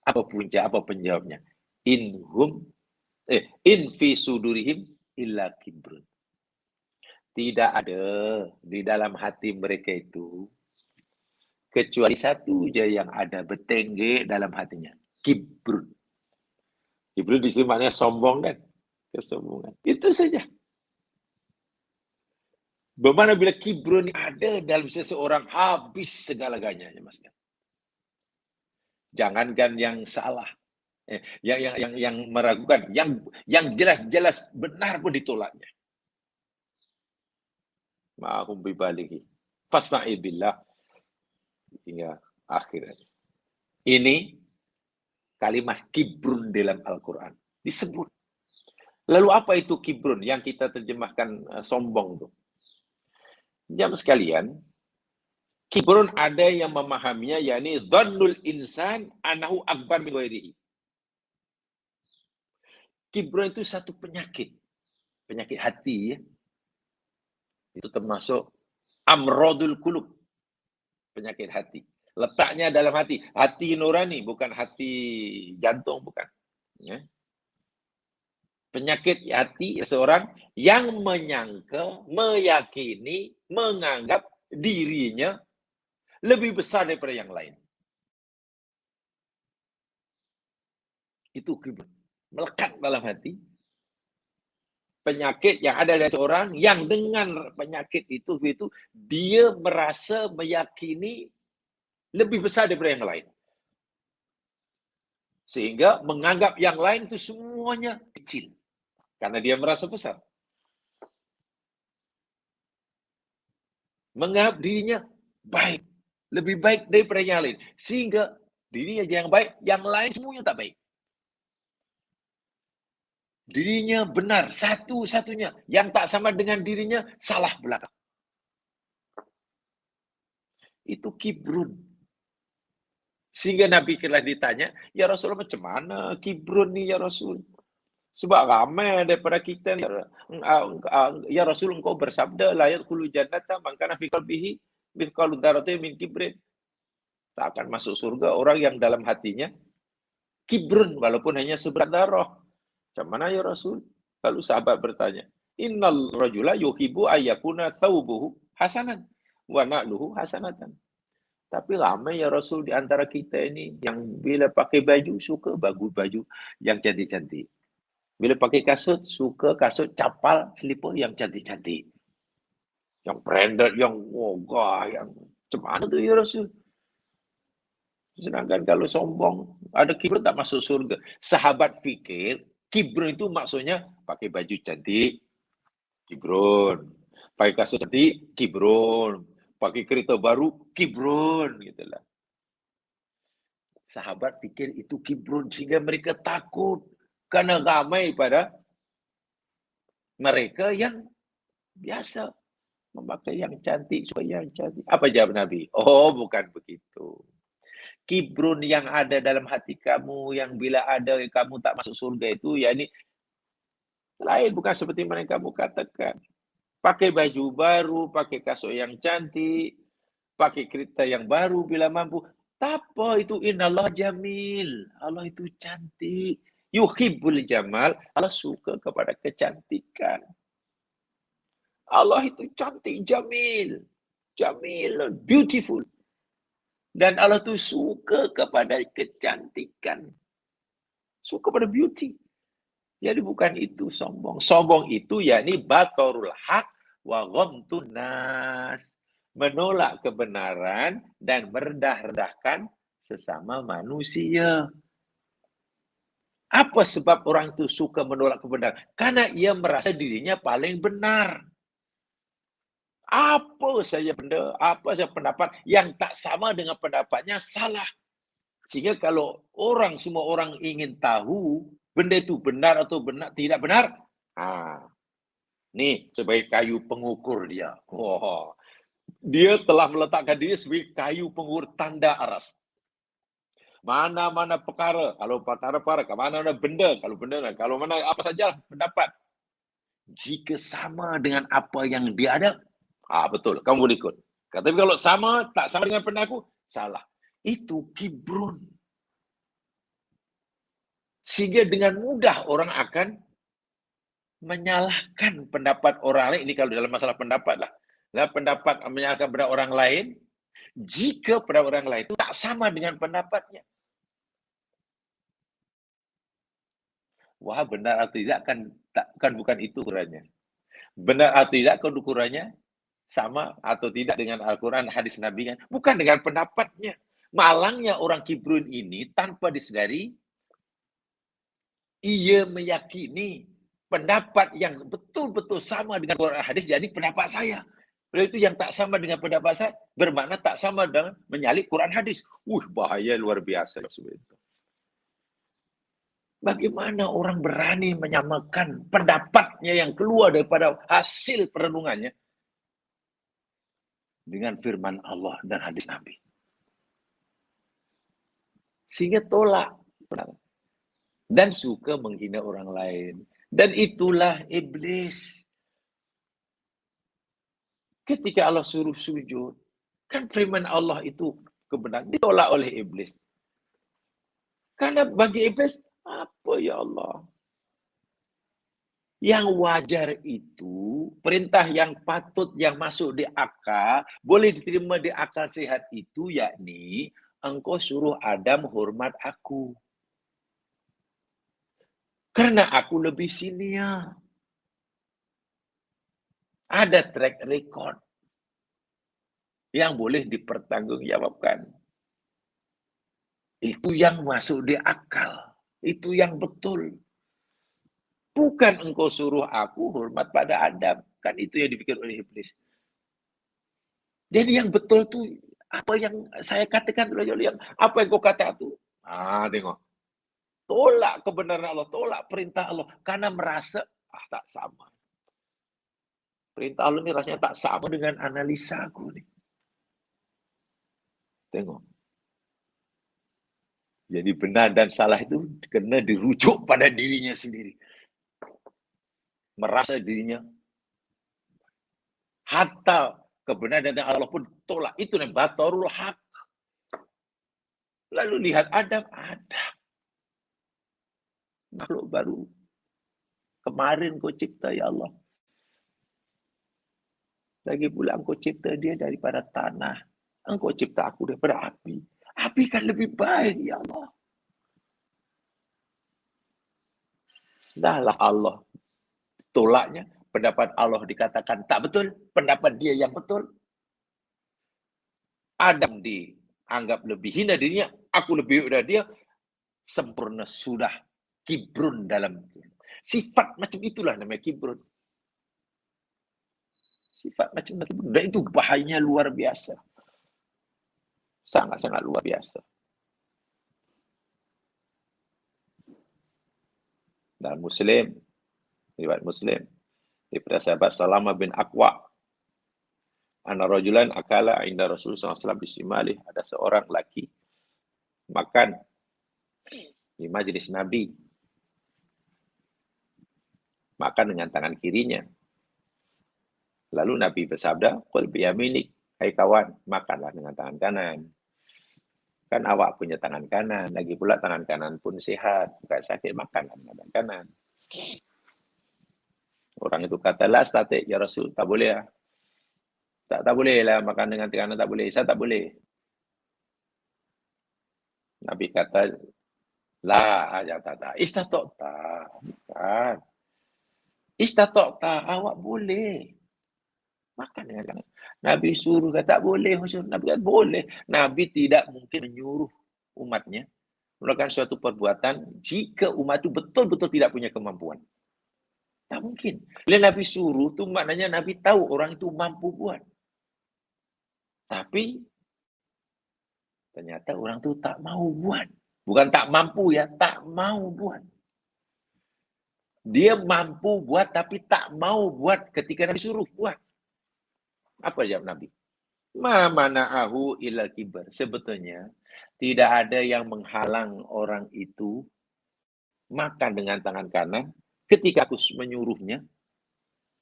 Apa punca? Apa penjawabnya? In fi sudurihim illa kibrun. Tidak ada di dalam hati mereka itu kecuali satu je yang ada, bertengge dalam hatinya. Kibrun. Kibrun di sini maknanya sombong kan? Kesombongan. Itu saja. Bagaimana bila kibrun ada dalam seseorang, habis segala-galanya, Mas. Jangankan yang salah, yang meragukan, yang jelas-jelas benar pun ditolaknya. Ma'hum bibalighi. Fasna'i billah. Hingga akhirnya. Ini kalimat kibrun dalam Al-Quran disebut. Lalu apa itu kibrun yang kita terjemahkan sombong tuh? Jamaah sekalian, kibrun ada yang memahaminya, yakni dhannul insan anahu akbar min ghairihi. Kibrun itu satu penyakit penyakit hati ya. Itu termasuk amrodul qulub, penyakit hati. Letaknya dalam hati. Hati nurani, bukan hati jantung, bukan. Ya. Penyakit hati seorang yang menyangka, meyakini, menganggap dirinya lebih besar daripada yang lain. Itu kibr. Melekat dalam hati. Penyakit yang ada dari seorang yang dengan penyakit itu dia merasa meyakini lebih besar daripada yang lain. Sehingga menganggap yang lain itu semuanya kecil. Karena dia merasa besar. Menganggap dirinya baik. Lebih baik daripada yang lain. Sehingga dirinya yang baik, yang lain semuanya tak baik. Dirinya benar, satu-satunya. Yang tak sama dengan dirinya, salah belakang. Itu kibrun. Sehingga Nabi kira ditanya, ya Rasulullah macam mana kibrun ni ya Rasul? Sebab ramai daripada kita, ya Rasul engkau bersabda, la yadkhulu jannata man kana fi qalbihi mithqalu dzarratin min kibrin. Tak akan masuk surga orang yang dalam hatinya kibrun, walaupun hanya seberat darah. Macam mana ya Rasul? Lalu sahabat bertanya, innal rajula yuhibbu ayyakuna thawbuhu hasanan wa na'luhu hasanatan. Tapi ramai ya Rasul di antara kita ini yang bila pakai baju suka bagus baju yang cantik-cantik. Bila pakai kasut suka kasut capal slipper yang cantik-cantik. Yang branded, yang wogah, yang macam mana tu ya Rasul? Sedangkan kalau sombong, ada kibr tak masuk surga. Sahabat fikir, kibr itu maksudnya pakai baju cantik, kibrun. Pakai kasut cantik, kibrun. Pakai kereta baru, kibrun. Gitulah. Sahabat fikir itu kibrun sehingga mereka takut. Karena ramai pada mereka yang biasa memakai yang cantik, supaya yang cantik. Apa jawab Nabi? Oh, bukan begitu. Kibrun yang ada dalam hati kamu, yang bila ada kamu tak masuk surga itu, ya ini lain, bukan seperti mana kamu katakan. Pakai baju baru, pakai kasut yang cantik, pakai kereta yang baru bila mampu. Apa itu? Innallah jamil. Allah itu cantik. Yuhibbul jamal. Allah suka kepada kecantikan. Allah itu cantik, jamil. Jamil, beautiful. Dan Allah itu suka kepada kecantikan. Suka pada beauty. Jadi bukan itu sombong. Sombong itu yakni batorul haq wa ghamtun nas. Menolak kebenaran dan merendah-rendahkan sesama manusia. Apa sebab orang itu suka menolak kebenaran? Karena ia merasa dirinya paling benar. Apa saja benda, apa saja pendapat yang tak sama dengan pendapatnya salah. Sehingga kalau semua orang ingin tahu benda itu benar atau tidak benar, nih sebagai kayu pengukur dia. Dia telah meletakkan diri sebagai kayu pengukur tanda aras. Mana-mana perkara, kalau perkara, mana-mana benda, kalau mana apa saja pendapat. Jika sama dengan apa yang dia ada, betul, kamu boleh ikut. Tapi kalau tak sama dengan pendapat aku, salah. Itu kibrun. Sehingga dengan mudah orang akan menyalahkan pendapat orang lain. Ini kalau dalam masalah pendapat lah. Pendapat menyalahkan pada orang lain, jika pada orang lain itu tak sama dengan pendapatnya. Wah, benar atau tidak kan bukan itu ukurannya. Benar atau tidak kan ukurannya sama atau tidak dengan Al-Quran, hadis Nabi kan? Bukan dengan pendapatnya. Malangnya orang kibrun ini tanpa disadari, ia meyakini pendapat yang betul-betul sama dengan Quran hadis jadi pendapat saya. Itu yang tak sama dengan pendapat saya bermakna tak sama dengan menyalip Quran hadis. Bahaya luar biasa seperti itu. Bagaimana orang berani menyamakan pendapatnya yang keluar daripada hasil perenungannya dengan firman Allah dan hadis Nabi. Sehingga tolak. Dan suka menghina orang lain. Dan itulah iblis. Ketika Allah suruh sujud, kan firman Allah itu kebenaran ditolak oleh iblis. Karena bagi iblis, apa ya Allah? Yang wajar itu, perintah yang patut yang masuk di akal, boleh diterima di akal sehat itu, yakni engkau suruh Adam hormat aku. Karena aku lebih senior. Ada track record yang boleh dipertanggungjawabkan. Itu yang masuk di akal. Itu yang betul. Bukan engkau suruh aku hormat pada Adam. Kan itu yang dipikir oleh iblis. Jadi yang betul tuh apa yang saya katakan dulu, yang apa yang kau kata itu. Tengok. Tolak kebenaran Allah, tolak perintah Allah karena merasa tak sama. Perintah Allah ini rasanya tak sama dengan analisa aku nih. Tengok. Jadi benar dan salah itu kena dirujuk pada dirinya sendiri. Merasa dirinya hatta kebenaran dan Allah pun tolak. Itu nih batarul haq. Lalu lihat Adam, makhluk baru. Kemarin kau cipta ya Allah. Lagi pula engkau cipta dia daripada tanah. Engkau cipta aku daripada api. Api kan lebih baik ya Allah. Dahlah Allah tolaknya. Pendapat Allah dikatakan tak betul. Pendapat dia yang betul. Adam dianggap lebih hina dirinya. Aku lebih dari dia. Sempurna sudah. Kibrun dalam. Sifat macam itulah namanya kibrun. Sifat macam itu. Dan itu bahayanya luar biasa. Sangat-sangat luar biasa. Dan Muslim. Riwayat Muslim. Daripada sahabat Salamah bin Aqwa. Anna rajulan akala inda Rasulullah SAW bisimali. Ada seorang laki makan di majlis Nabi. Makan dengan tangan kirinya. Lalu Nabi bersabda, qul biyaminik. Hai kawan, makanlah dengan tangan kanan. Kan awak punya tangan kanan. Lagi pula tangan kanan pun sehat. Bukan sakit, makanlah dengan tangan kanan. Orang itu kata, la statik ya Rasul. Tak boleh lah. Tak boleh lah makan dengan tangan kanan. Tak boleh. Saya tak boleh. Nabi kata, la aja tak. Istatokta. Bukan. Istatokta. Awak boleh. Makan dengan tangan. Nabi suruh kata tak boleh. Nabi kata boleh. Nabi tidak mungkin menyuruh umatnya melakukan suatu perbuatan jika umat itu betul-betul tidak punya kemampuan. Tak mungkin. Bila Nabi suruh tu maknanya Nabi tahu orang itu mampu buat. Tapi ternyata orang tu tak mau buat. Bukan tak mampu ya, tak mau buat. Dia mampu buat tapi tak mau buat ketika Nabi suruh buat. Apa jawab Nabi? Ma mana'ahu ilal kibar. Sebetulnya tidak ada yang menghalang orang itu makan dengan tangan kanan ketika aku menyuruhnya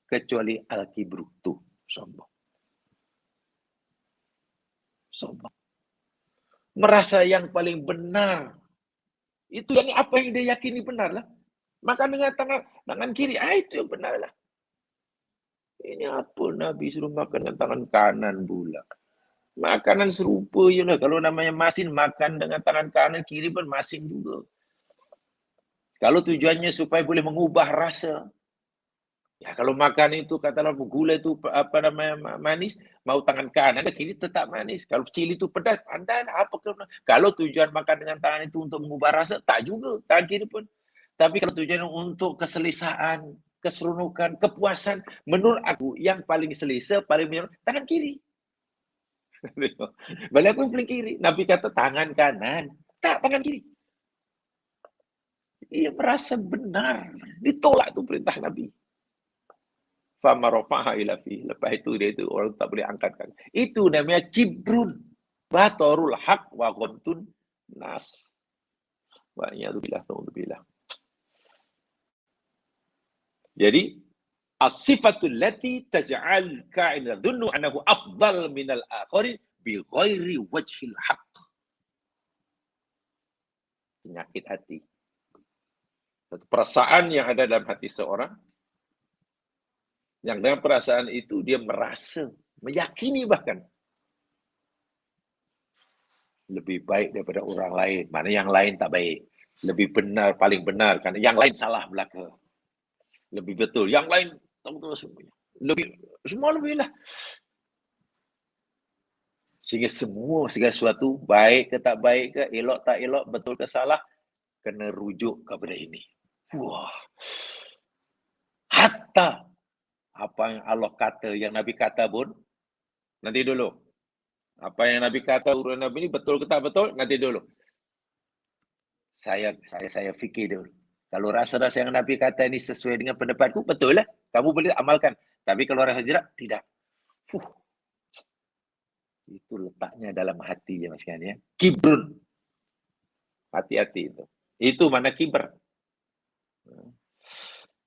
kecuali al-kibru. Tuh, sombong. Sombong. Merasa yang paling benar. Itu yang apa yang dia yakini benar lah. Makan dengan tangan kiri. Itu yang benar lah. Ini apa Nabi suruh makan dengan tangan kanan pula. Makanan serupa je lah. Kalau namanya masin, makan dengan tangan kanan, kiri pun masin juga. Kalau tujuannya supaya boleh mengubah rasa. Ya kalau makan itu katalah gula itu apa namanya manis, mau tangan kanan kiri tetap manis. Kalau cili itu pedas, pandai apa kalau tujuan makan dengan tangan itu untuk mengubah rasa, tak juga tangan kiri pun. Tapi kalau tujuan untuk keselesaan, keseronokan, kepuasan, menurut aku yang paling selesa, paling menyenangkan tangan kiri. Balik aku yang paling kiri. Nabi kata tangan kanan, tak tangan kiri. Ia merasa benar. Ditolak tu perintah Nabi. Fama rafaha ila fi. Lepas itu dia itu orang tak boleh angkatkan. Itu namanya kibrun. Batarul haq wa ghamtun nas. Wa ya'udzubillah. Jadi as-sifatul lati taj'al ka'ina dhunnu annahu afdal minal akharin bi ghairi wajhil haqq. Penyakit hati. Satu perasaan yang ada dalam hati seorang, yang dengan perasaan itu dia merasa, meyakini bahkan lebih baik daripada orang lain. Mana yang lain tak baik. Lebih benar, paling benar. Kan yang lain salah belaka. Lebih betul. Yang lain tahu betul semuanya. Semua lebih lah. Sehingga semua segala sesuatu, baik ke tak baik ke, elok tak elok, betul ke salah, kena rujuk kepada ini. Wah. Hatta apa yang Allah kata, yang Nabi kata pun, nanti dulu. Apa yang Nabi kata, urut Nabi ini betul ke tak betul, nanti dulu. Saya fikir dulu. Kalau rasa-rasa yang Nabi kata ini sesuai dengan pendapatku, betul lah. Kamu boleh amalkan. Tapi kalau rasa tidak. Itu letaknya dalam hati ya mas ya. Kibrun. Hati-hati itu. Itu mana kiber.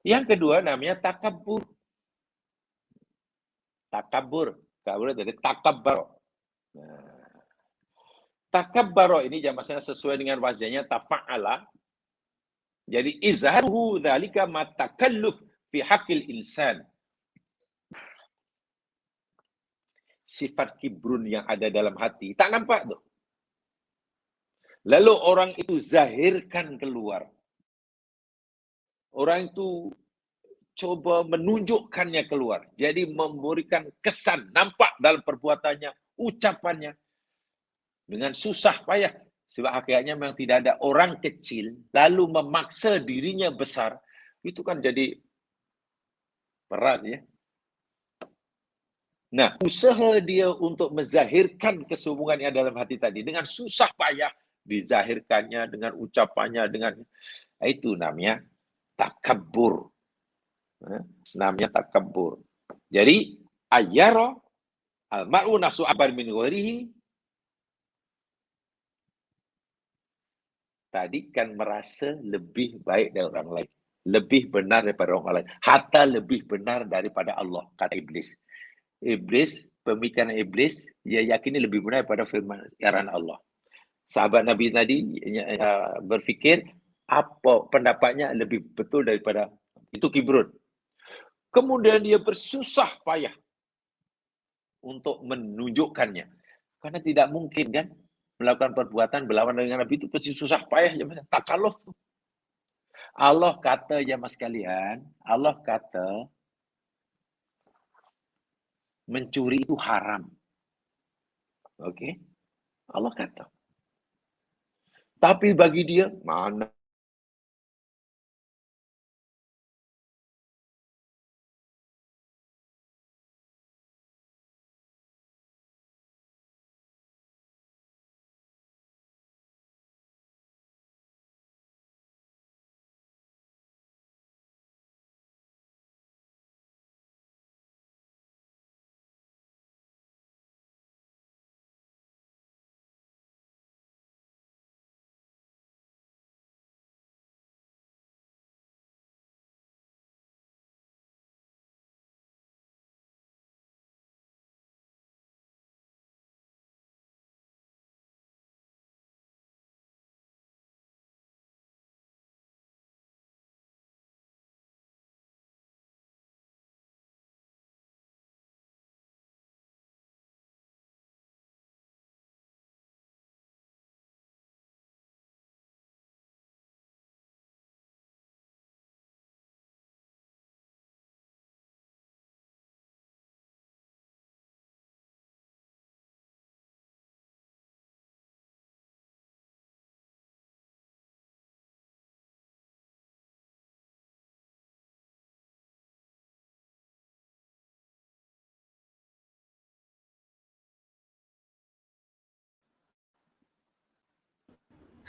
Yang kedua namanya takabur. Takabur. Kabur dari takabbar. Nah, takabbaro ini jamasnya sesuai dengan wazannya tafa'ala. Jadi izharuhu dzalika matakalluf fi haqqil insan. Sifat kibrun yang ada dalam hati tak nampak tuh. Lalu orang itu zahirkan keluar. Orang itu coba menunjukkannya keluar. Jadi memberikan kesan, nampak dalam perbuatannya, ucapannya. Dengan susah payah. Sebab hakikatnya memang tidak ada orang kecil lalu memaksa dirinya besar. Itu kan jadi berat ya. Nah, usaha dia untuk menzahirkan kesombongan yang dalam hati tadi dengan susah payah dizahirkannya dengan ucapannya dengan itu namanya takabbur. Namanya takabbur. Jadi ayyara al-mar'u nafsu abar min ghairihi tadi kan merasa lebih baik dari orang lain. Lebih benar daripada orang lain. Hatta lebih benar daripada Allah, kata Iblis. Iblis, pemikiran Iblis, dia yakini lebih benar daripada firman Allah. Sahabat Nabi tadi berfikir, apa pendapatnya lebih betul daripada itu kibrun. Kemudian dia bersusah payah untuk menunjukkannya. Karena tidak mungkin kan, melakukan perbuatan berlawan dengan Nabi itu pasti susah payah. Takaluf. Allah kata jemaah sekalian, Allah kata mencuri itu haram. Okey? Allah kata. Tapi bagi dia, mana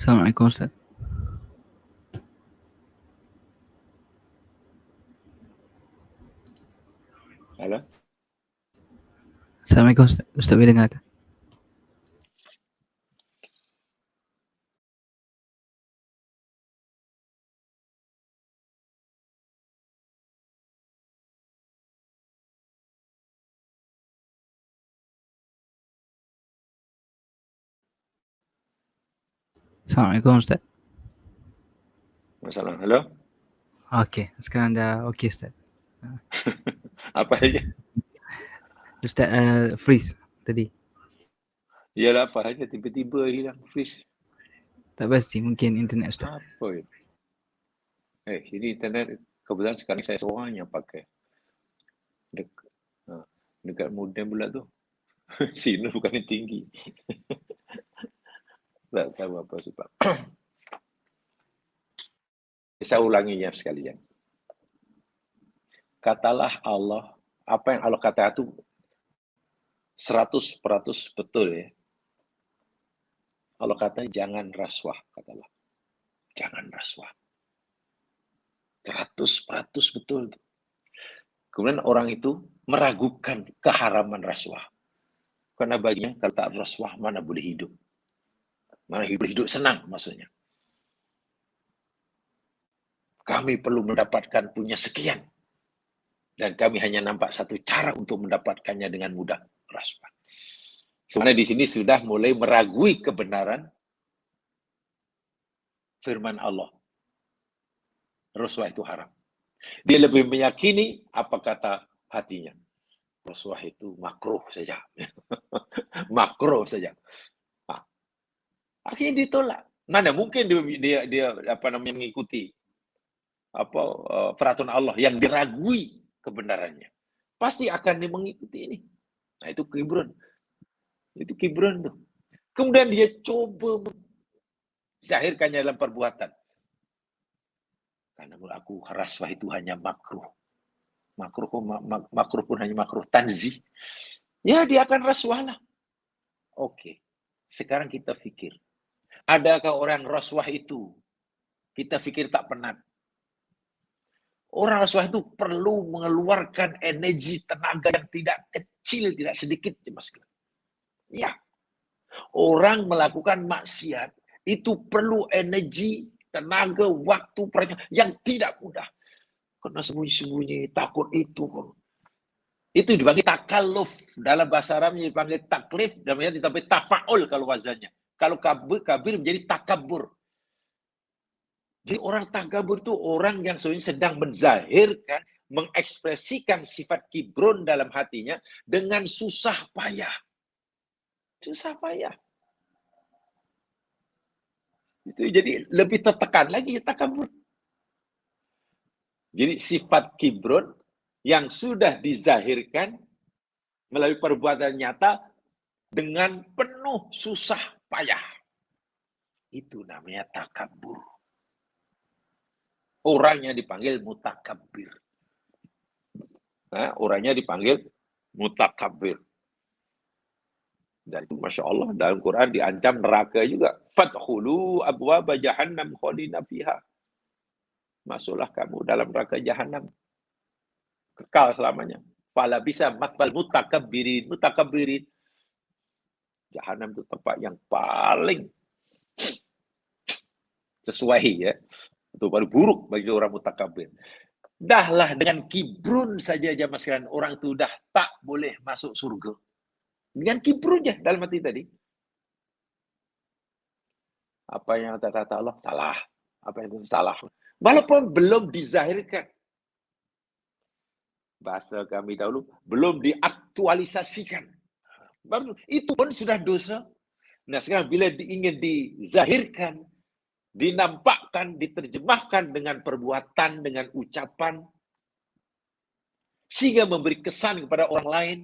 Assalamualaikum Ustaz. Halo? Assalamualaikum Ustaz. Ustaz boleh dengar tak? Assalamualaikum Ustaz. Masalah, halo? Okey, sekarang dah okey Ustaz. Apa aja? Ustaz, freeze tadi. Iyalah, apa aja tiba-tiba hilang freeze. Tak pasti, mungkin internet Ustaz. Apa ya? Ini internet kebetulan sekarang saya seorang yang pakai. Dekat modem pula tu. Signal bukan tinggi. Tak tahu apa sebab. Saya ulanginya sekalian. Katalah Allah, apa yang Allah kata itu 100% betul ya. Allah kata jangan rasuah, katalah. Jangan rasuah. 100% betul. Kemudian orang itu meragukan keharaman rasuah. Karena baginya kalau tak rasuah mana boleh hidup. Mana hidup senang maksudnya. Kami perlu mendapatkan punya sekian. Dan kami hanya nampak satu cara untuk mendapatkannya dengan mudah, rasuah. Sebenarnya di sini sudah mulai meragui kebenaran firman Allah. Rasuah itu haram. Dia lebih meyakini apa kata hatinya. Rasuah itu makruh saja. Makruh saja. Nah, akhirnya ditolak. Mana mungkin dia mengikuti peraturan Allah yang diragui kebenarannya. Pasti akan dia mengikuti ini. Nah, itu kibran. Itu kibran tuh. Kemudian dia coba zahirkannya dalam perbuatan. Karena menurut aku rasuah itu hanya makruh. Makruh pun hanya makruh tanzih. Ya, dia akan rasuah lah. Oke. Sekarang kita pikir. Adakah orang rasuah itu kita pikir tak penat? Orang rasuah itu perlu mengeluarkan energi tenaga yang tidak kecil, tidak sedikit. Ya. Orang melakukan maksiat itu perlu energi, tenaga, waktu, yang tidak mudah. Karena sembunyi-sembunyi, takut itu. Itu dipanggil takalluf. Dalam bahasa Arabnya dipanggil taklif, namanya dipanggil tafa'ul kalau wazannya. Kalau kabir menjadi takabur. Jadi orang takabur itu orang yang sebenarnya sedang menzahirkan, mengekspresikan sifat kibron dalam hatinya dengan susah payah. Susah payah. Itu jadi lebih tertekan lagi takabur. Jadi sifat kibron yang sudah dizahirkan melalui perbuatan nyata dengan penuh susah payah. Itu namanya takabur. Orangnya dipanggil mutakabbir. Nah, orangnya dipanggil mutakabbir. Dan itu Masya Allah dalam Quran diancam neraka juga. Fadkhulu abwaba jahannam khalidina fiha. Masuklah kamu dalam neraka jahanam. Kekal selamanya. Fala bisa matbal mutakabbirin. Mutakabbirin. Jahanam itu tempat yang paling sesuai ya. Itu paling buruk bagi orang mutakabbir. Dahlah dengan kibrun saja jamaah sekalian orang itu dah tak boleh masuk surga. Dengan kibrunnya dalam hati tadi. Apa yang kata Allah salah. Apa yang itu salah. Walaupun belum dizahirkan. Bahasa kami dahulu belum diaktualisasikan. Baru itu pun sudah dosa. Nah sekarang bila ingin dizahirkan, dinampakkan, diterjemahkan dengan perbuatan, dengan ucapan, sehingga memberi kesan kepada orang lain,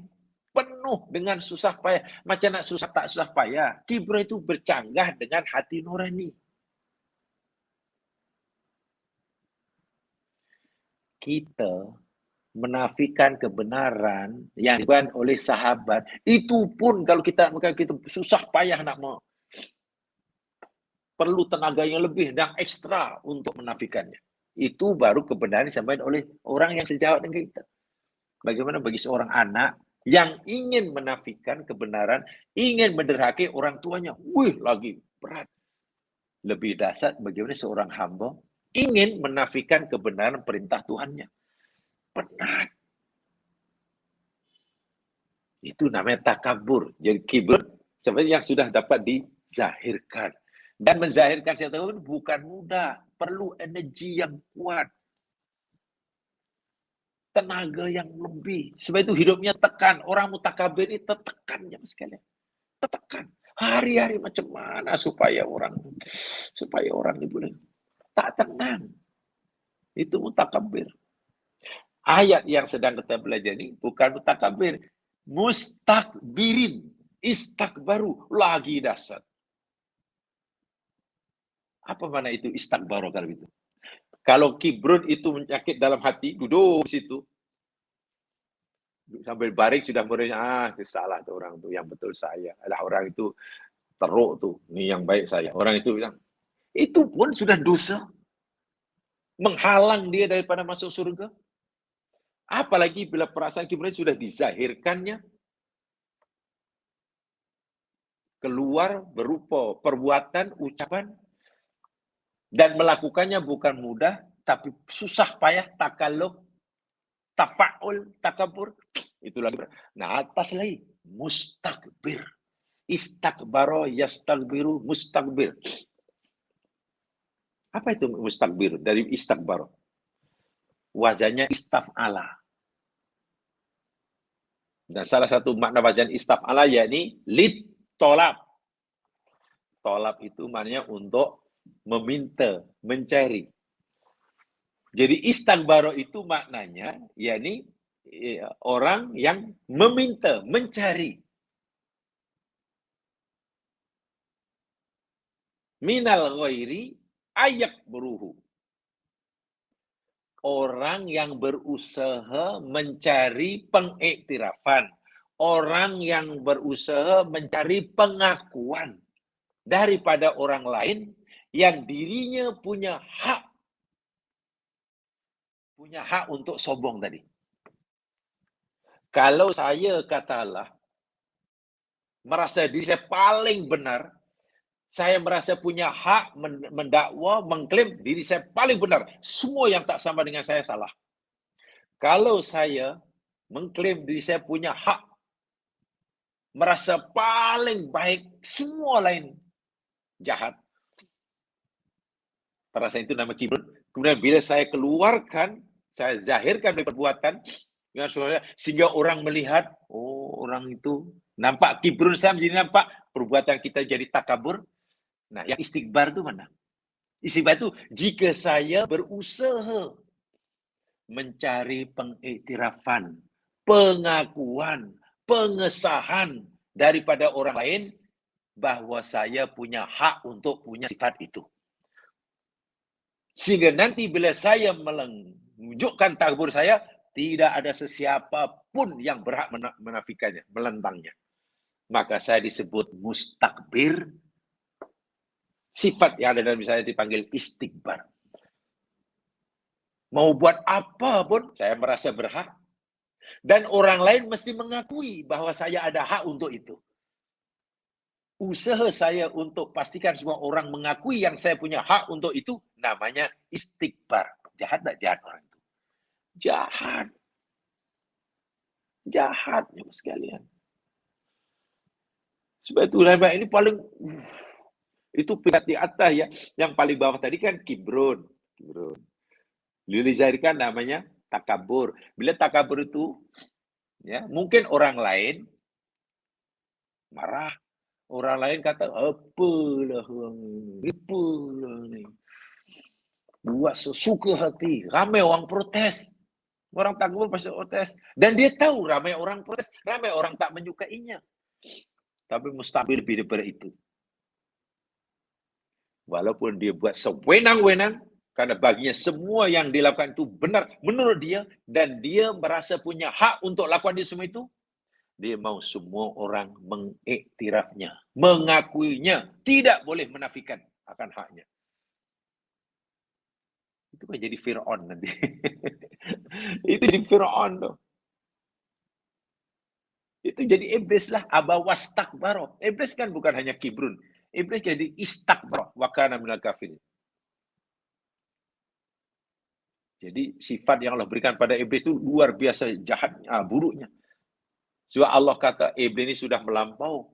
penuh dengan susah payah. Macam nak susah tak susah payah. Kibra itu bercanggah dengan hati nurani. Kita menafikan kebenaran yang dibuat oleh sahabat, itu pun kalau kita susah payah nak mau, perlu tenaga yang lebih dan ekstra untuk menafikannya. Itu baru kebenaran disampaikan oleh orang yang sejawat dengan kita. Bagaimana bagi seorang anak yang ingin menafikan kebenaran, ingin menderhaki orang tuanya, lagi berat. Lebih dahsyat bagaimana seorang hamba ingin menafikan kebenaran perintah Tuhannya. Benar. Itu namanya takabur. Jadi kibur sebenarnya yang sudah dapat dizahirkan. Dan menzahirkan sifat takabur bukan mudah, perlu energi yang kuat, tenaga yang lebih. Sebab itu hidupnya tekan. Orang mutakabir ini tertekan ya sekalian. Tertekan. Hari-hari macam mana supaya orang ini boleh tak tenang. Itu mutakabir. Ayat yang sedang kita pelajari bukan mutakabir, mustakbirin, istakbaru, lagi dahsyat. Apa mana itu istakbaro kalau itu? Kalau kibrun itu menyakit dalam hati, duduk di situ. Sambil baring sudah merenya, itu salah tuh orang tuh, yang betul saya. Ada orang itu teruk tuh, ini yang baik saya. Orang itu bilang, itu pun sudah dosa. Menghalang dia daripada masuk surga. Apalagi bila perasaan kibrun sudah dizahirkannya, keluar berupa perbuatan, ucapan, dan melakukannya bukan mudah, tapi susah payah, takalluf, tafa'ul, takabur. Itu lagi. Nah, atas lagi, mustakbir. Istakbaro, yastakbiru, mustakbir. Apa itu mustakbir? Dari istakbaro. Wazannya istaf'ala. Dan salah satu makna wazan istaf'ala yakni lid tolab. Tolab itu maknanya untuk meminta, mencari. Jadi istakbaro itu maknanya yakni orang yang meminta, mencari. Minal ghairi ayak beruhu. Orang yang berusaha mencari pengiktirafan. Orang yang berusaha mencari pengakuan daripada orang lain yang dirinya punya hak. Punya hak untuk sombong tadi. Kalau saya katalah merasa diri saya paling benar, saya merasa punya hak mendakwa, mengklaim diri saya paling benar. Semua yang tak sama dengan saya salah. Kalau saya mengklaim diri saya punya hak, merasa paling baik, semua lain jahat. Perasaan itu nama kibrun. Kemudian bila saya keluarkan, saya zahirkan dari perbuatan, sehingga orang melihat, oh orang itu, nampak kibrun saya menjadi nampak, perbuatan kita jadi takabur. Nah, yang istikbar itu mana? Istikbar itu jika saya berusaha mencari pengiktirafan, pengakuan, pengesahan daripada orang lain bahwa saya punya hak untuk punya sifat itu. Sehingga nanti bila saya menunjukkan takabur saya, tidak ada sesiapa pun yang berhak menafikannya, melentangnya. Maka saya disebut mustakbir. Sifat yang ada dalam saya dipanggil istikbar. Mau buat apa pun, saya merasa berhak. Dan orang lain mesti mengakui bahwa saya ada hak untuk itu. Usaha saya untuk pastikan semua orang mengakui yang saya punya hak untuk itu, namanya istikbar. Jahat tak jahat orang itu? Jahat. Jahat, sekalian. Sebab itu, ini paling... Itu pihak di atas ya. Yang paling bawah tadi kan kibrun. Dizahirkan namanya takabur. Bila takabur itu, ya mungkin orang lain marah. Orang lain kata, apalah ni. Buat sesuka hati. Ramai orang protes. Orang takabur pasti protes. Dan dia tahu ramai orang protes. Ramai orang tak menyukainya. Tapi mustakbir lebih daripada itu. Walaupun dia buat sewenang-wenang, karena baginya semua yang dilakukan itu benar menurut dia, dan dia merasa punya hak untuk lakukan dia semua itu, dia mau semua orang mengiktirafnya, mengakuinya, tidak boleh menafikan akan haknya. Itu kan jadi Fir'aun nanti. Itu di Fir'aun tuh. Itu jadi iblis lah, aba wastakbaro. Iblis kan bukan hanya kibrun. Iblis jadi istakbar, wa kana minal kafirin. Jadi sifat yang Allah berikan pada iblis itu luar biasa jahatnya, buruknya. Sebab Allah kata iblis ini sudah melampau.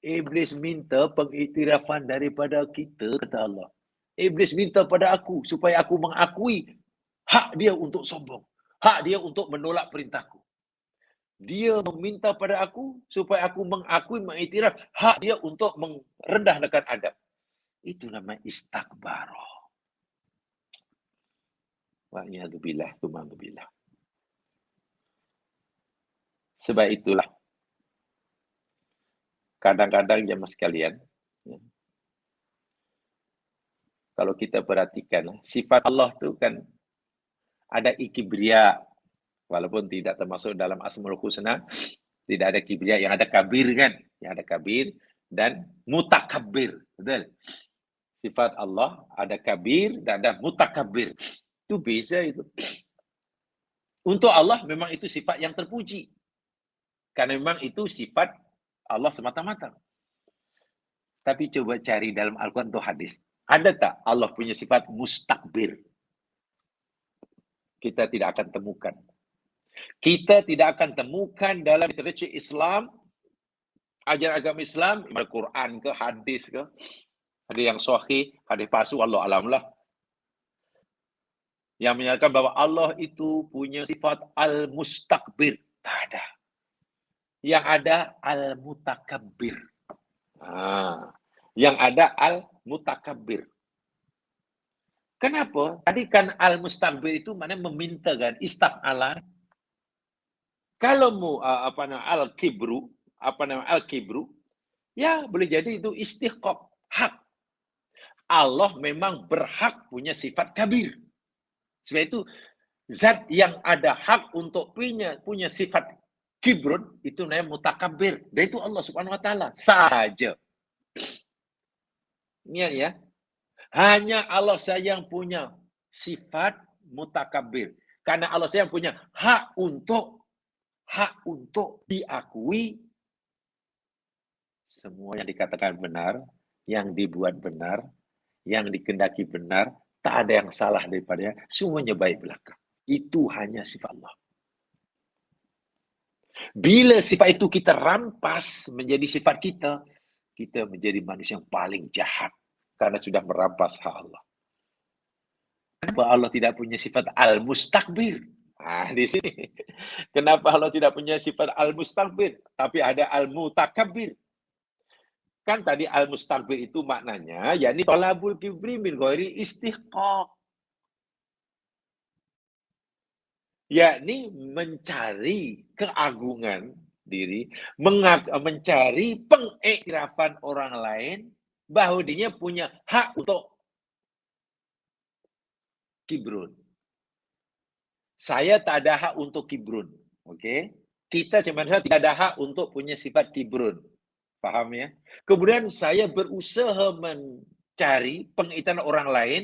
Iblis minta pengiktirafan daripada kita, kata Allah. Iblis minta pada aku supaya aku mengakui hak dia untuk sombong. Hak dia untuk menolak perintahku. Dia meminta pada aku supaya aku mengakui, mengiktiraf hak dia untuk merendahkan adab. Itu namanya istakbarah. Wa'iyadzubillah, tumadzubillah. Sebab itulah, kadang-kadang jemaah sekalian, ya, kalau kita perhatikan, sifat Allah itu kan ada ikibria, walaupun tidak termasuk dalam Asmaul Husna, tidak ada kibria, yang ada kabir kan, yang ada kabir dan mutakabbir, betul? Sifat Allah ada kabir dan ada mutakabbir. Itu beza itu. Untuk Allah memang itu sifat yang terpuji. Karena memang itu sifat Allah semata-mata. Tapi coba cari dalam Al-Quran atau hadis. Ada tak Allah punya sifat mustakbir? Kita tidak akan temukan. Kita tidak akan temukan dalam literatur Islam, ajaran agama Islam, Al-Quran ke, hadis ke, ada yang sahih, hadis palsu, Allah alam lah, yang menyatakan bahwa Allah itu punya sifat al-mustakbir. Tak ada. Yang ada al-mutakabbir. Yang ada al-mutakabbir. Kenapa? Tadi kan al-mustakbir itu maknanya meminta kan, istaf'ala. Kalau al-kibru, al-kibru, ya boleh jadi itu istiqaq, hak. Allah memang berhak punya sifat kabir. Sebab itu zat yang ada hak untuk punya sifat kibrun itu namanya mutakabbir. Dan itu Allah Subhanahu wa taala saja. Ingat ya. Hanya Allah saja yang punya sifat mutakabbir. Karena Allah saja yang punya hak untuk diakui semua yang dikatakan benar, yang dibuat benar, yang dikehendaki benar, tak ada yang salah daripadanya, semuanya baik belaka. Itu hanya sifat Allah. Bila sifat itu kita rampas menjadi sifat kita, kita menjadi manusia yang paling jahat karena sudah merampas hak Allah. Kenapa Allah tidak punya sifat al-mustakbir? Di sini. Kenapa Allah tidak punya sifat al-mustakbir, tapi ada al-mutakabbir? Kan tadi al-mustakbir itu maknanya, yakni talabul kibri min ghairi istihqaq. Yakni mencari keagungan diri, mencari pengiktirafan orang lain bahwa dirinya punya hak untuk kibrun. Saya tak ada hak untuk kibrun. Oke? Kita sebenarnya tidak ada hak untuk punya sifat kibrun. Paham ya? Kemudian saya berusaha mencari pengiktirafan orang lain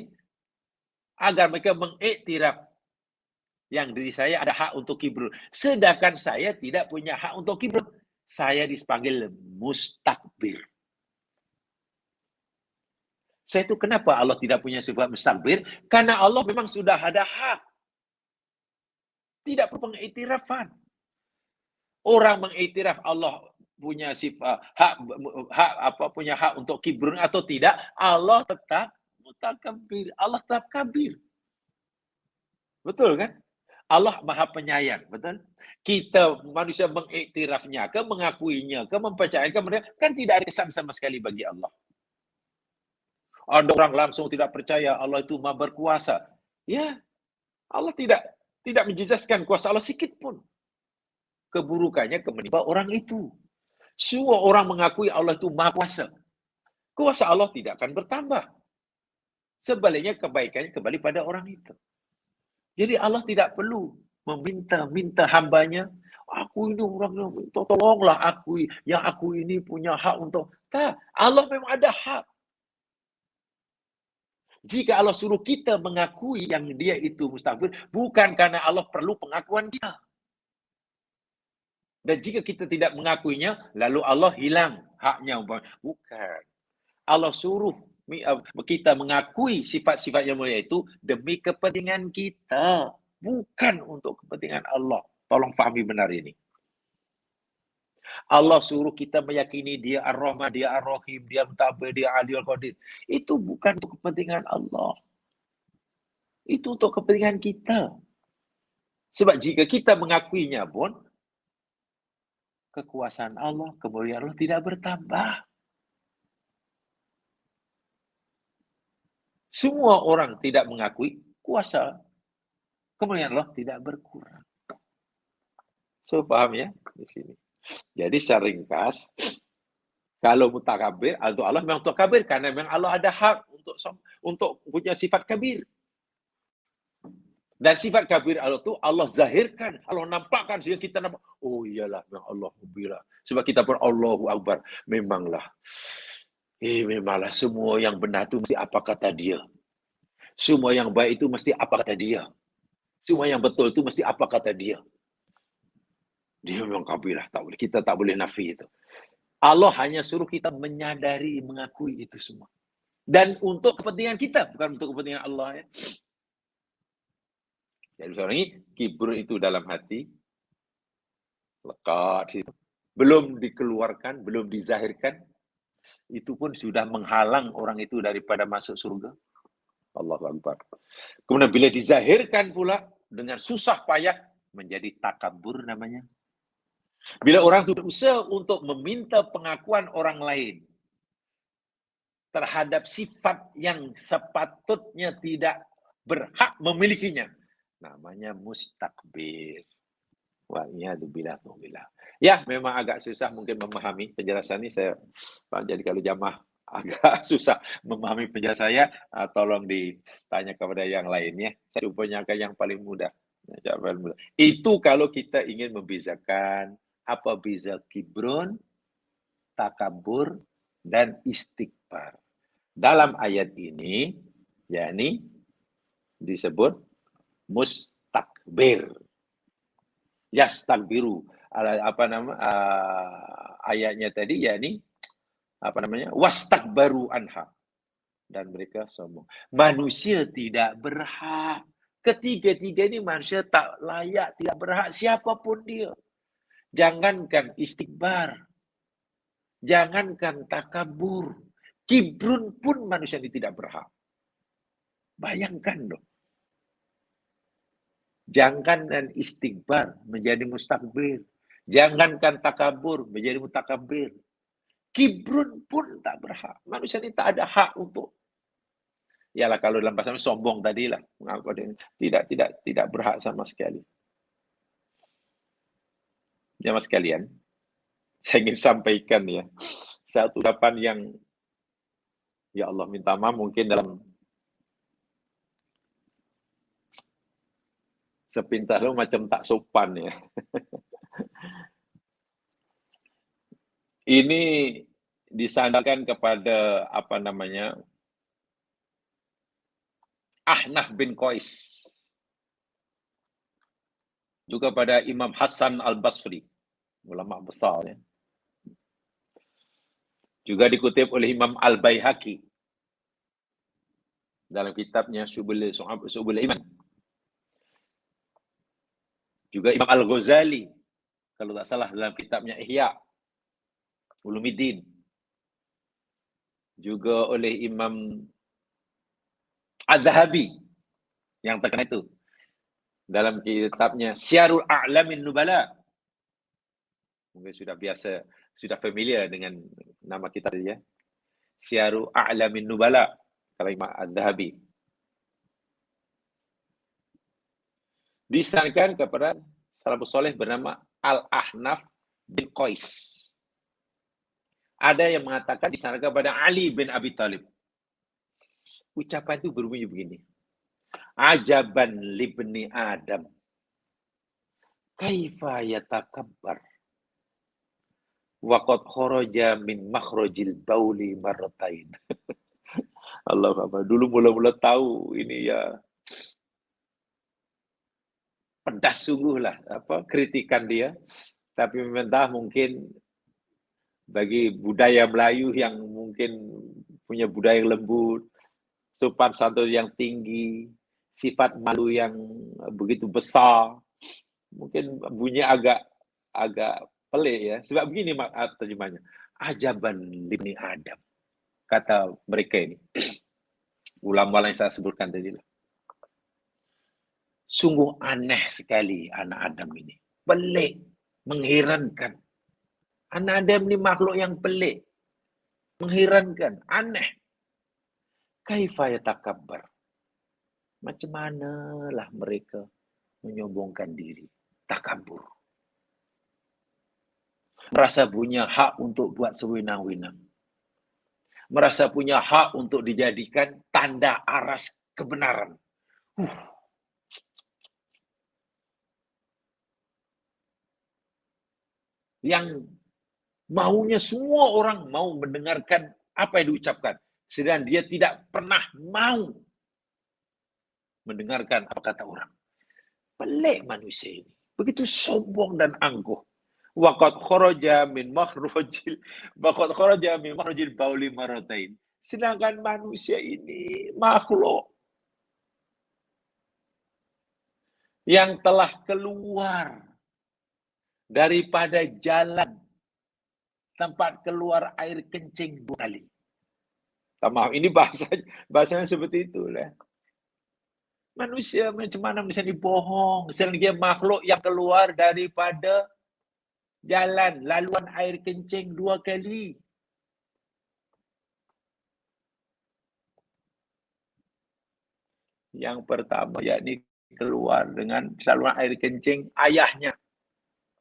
agar mereka mengiktiraf yang diri saya ada hak untuk kibrun. Sedangkan saya tidak punya hak untuk kibrun. Saya dipanggil mustakbir. Saya itu kenapa Allah tidak punya sifat mustakbir? Karena Allah memang sudah ada hak. Tidak perlu pengiktirafan. Orang mengiktiraf Allah punya sifat punya hak untuk kibrun atau tidak, Allah tetap mutakabbir. Allah tetap kabir. Betul kan? Allah Maha Penyayang, betul? Kita manusia mengiktirafnya ke, mengakuinya ke, mempercayaikan mereka, kan tidak ada kesan sama sekali bagi Allah. Ada orang langsung tidak percaya Allah itu Maha berkuasa. Ya, Allah tidak menjejaskan kuasa Allah sikit pun. Keburukannya menimpa orang itu. Semua orang mengakui Allah itu Maha Kuasa. Kuasa Allah tidak akan bertambah. Sebaliknya kebaikannya kembali pada orang itu. Jadi Allah tidak perlu meminta hambanya, aku ini orang, tolonglah aku, yang aku ini punya hak untuk. Tak, Allah memang ada hak. Jika Allah suruh kita mengakui yang dia itu mustakbir, bukan karena Allah perlu pengakuan kita. Dan jika kita tidak mengakuinya, lalu Allah hilang haknya. Bukan. Allah suruh kita mengakui sifat-sifat yang mulia itu demi kepentingan kita. Bukan untuk kepentingan Allah. Tolong fahami benar ini. Allah suruh kita meyakini dia Ar-Rahman, dia Ar-Rahim, dia Mutabir, dia Aliyul Qadir. Itu bukan untuk kepentingan Allah. Itu untuk kepentingan kita. Sebab jika kita mengakuinya pun, kekuasaan Allah, kemuliaan Allah tidak bertambah. Semua orang tidak mengakui kuasa, kemuliaan Allah tidak berkurang. So, paham ya? Di sini. Jadi secara ringkas, kalau mutakabir, atau Allah memang mutakabir karena memang Allah ada hak untuk punya sifat kabir. Dan sifat kabir Allah itu Allah zahirkan, Allah nampakkan sehingga kita nampak, oh iyalah memang Allah bila. Sebab kita pun Allahu Akbar, memanglah semua yang benar itu mesti apa kata dia. Semua yang baik itu mesti apa kata dia. Semua yang betul itu mesti apa kata dia. Dia memang kabilah, kita tak boleh nafi itu. Allah hanya suruh kita menyadari, mengakui itu semua. Dan untuk kepentingan kita, bukan untuk kepentingan Allah ya. Jadi seorang ini, kibur itu dalam hati, lekat situ. Belum dikeluarkan, belum dizahirkan, itu pun sudah menghalang orang itu daripada masuk surga. Allahu Akbar. Kemudian bila dizahirkan pula, dengan susah payah, menjadi takabur namanya. Bila orang itu berusaha untuk meminta pengakuan orang lain terhadap sifat yang sepatutnya tidak berhak memilikinya, namanya mustakbir. Wa'iyadzubillah. Ya, memang agak susah mungkin memahami penjelasan ini. Jadi kalau jamaah agak susah memahami penjelasan saya, tolong ditanya kepada yang lainnya. Saya rupanya yang paling mudah. Itu kalau kita ingin membezakan apa beza kibrun, takabur, dan istikbar. Dalam ayat ini, yakni disebut mustakbir. Yastakbiru. Ayatnya tadi, yakni wastakbaru anha. Dan mereka sombong. Manusia tidak berhak. Ketiga-tiga ini manusia tak layak, tidak berhak siapapun dia. Jangankan istikbar, jangankan takabur, kibrun pun manusia ini tidak berhak. Bayangkan dong. Jangankan istikbar menjadi mustakbir, jangankan takabur menjadi mutakabir. Kibrun pun tak berhak. Manusia ini tak ada hak untuk. Yalah kalau dalam bahasa sombong tadilah, tidak berhak sama sekali. Jamaah sekalian, saya ingin sampaikan ya, satu ucapan yang, ya Allah minta maaf mungkin dalam sepintas lo macam tak sopan ya. Ini disandarkan kepada Ahnaf bin Qais. Juga pada Imam Hasan Al-Basri, ulama besar ya. Juga dikutip oleh Imam Al-Baihaqi dalam kitabnya Syubul Iman. Juga Imam Al-Ghazali, kalau tak salah dalam kitabnya Ihya Ulumuddin. Juga oleh Imam Az-Zahabi yang terkenal itu dalam kitabnya Syiarul A'lamin Nubala. Mungkin sudah familiar dengan nama kitab dia. Syiarul A'lamin Nubala, kalau Imam Az-Zahabi. Disandarkan kepada salafus soleh bernama Al-Ahnaf bin Qais. Ada yang mengatakan disandarkan kepada Ali bin Abi Thalib. Ucapan itu berbunyi begini. Ajaban libni Adam. Kaifa yatakabbar. Waqad kharaja min makhrajil bauli marratain. Allah Akbar. Dulu mula-mula tahu ini ya. Pedas sungguh lah kritikan dia. Tapi mentah mungkin bagi budaya Melayu yang mungkin punya budaya yang lembut, sopan santun yang tinggi, sifat malu yang begitu besar, mungkin bunyi agak Pelik ya. Sebab begini terjemahnya. Ajaban libni Adam. Kata mereka ini. Ulama yang saya sebutkan tadi. Sungguh aneh sekali anak Adam ini. Pelik. Mengherankan. Anak Adam ini makhluk yang pelik. Mengherankan. Aneh. Kaifa yatakabbar. Macam manalah mereka menyombongkan diri. Takabur. Merasa punya hak untuk buat sewenang-wenang. Merasa punya hak untuk dijadikan tanda aras kebenaran. Yang maunya semua orang mau mendengarkan apa yang diucapkan. Sedangkan dia tidak pernah mau mendengarkan apa kata orang. Pelik manusia ini. Begitu sombong dan angkuh. Waqad kharaja min makhrajil bauli maratain. Sedangkan manusia ini makhluk yang telah keluar daripada jalan tempat keluar air kencing 2 kali. Maaf, ini bahasanya seperti itu lah. Manusia macam mana bisa dibohong? Sedangkan dia makhluk yang keluar daripada jalan laluan air kencing 2 kali. Yang pertama yakni keluar dengan saluran air kencing ayahnya.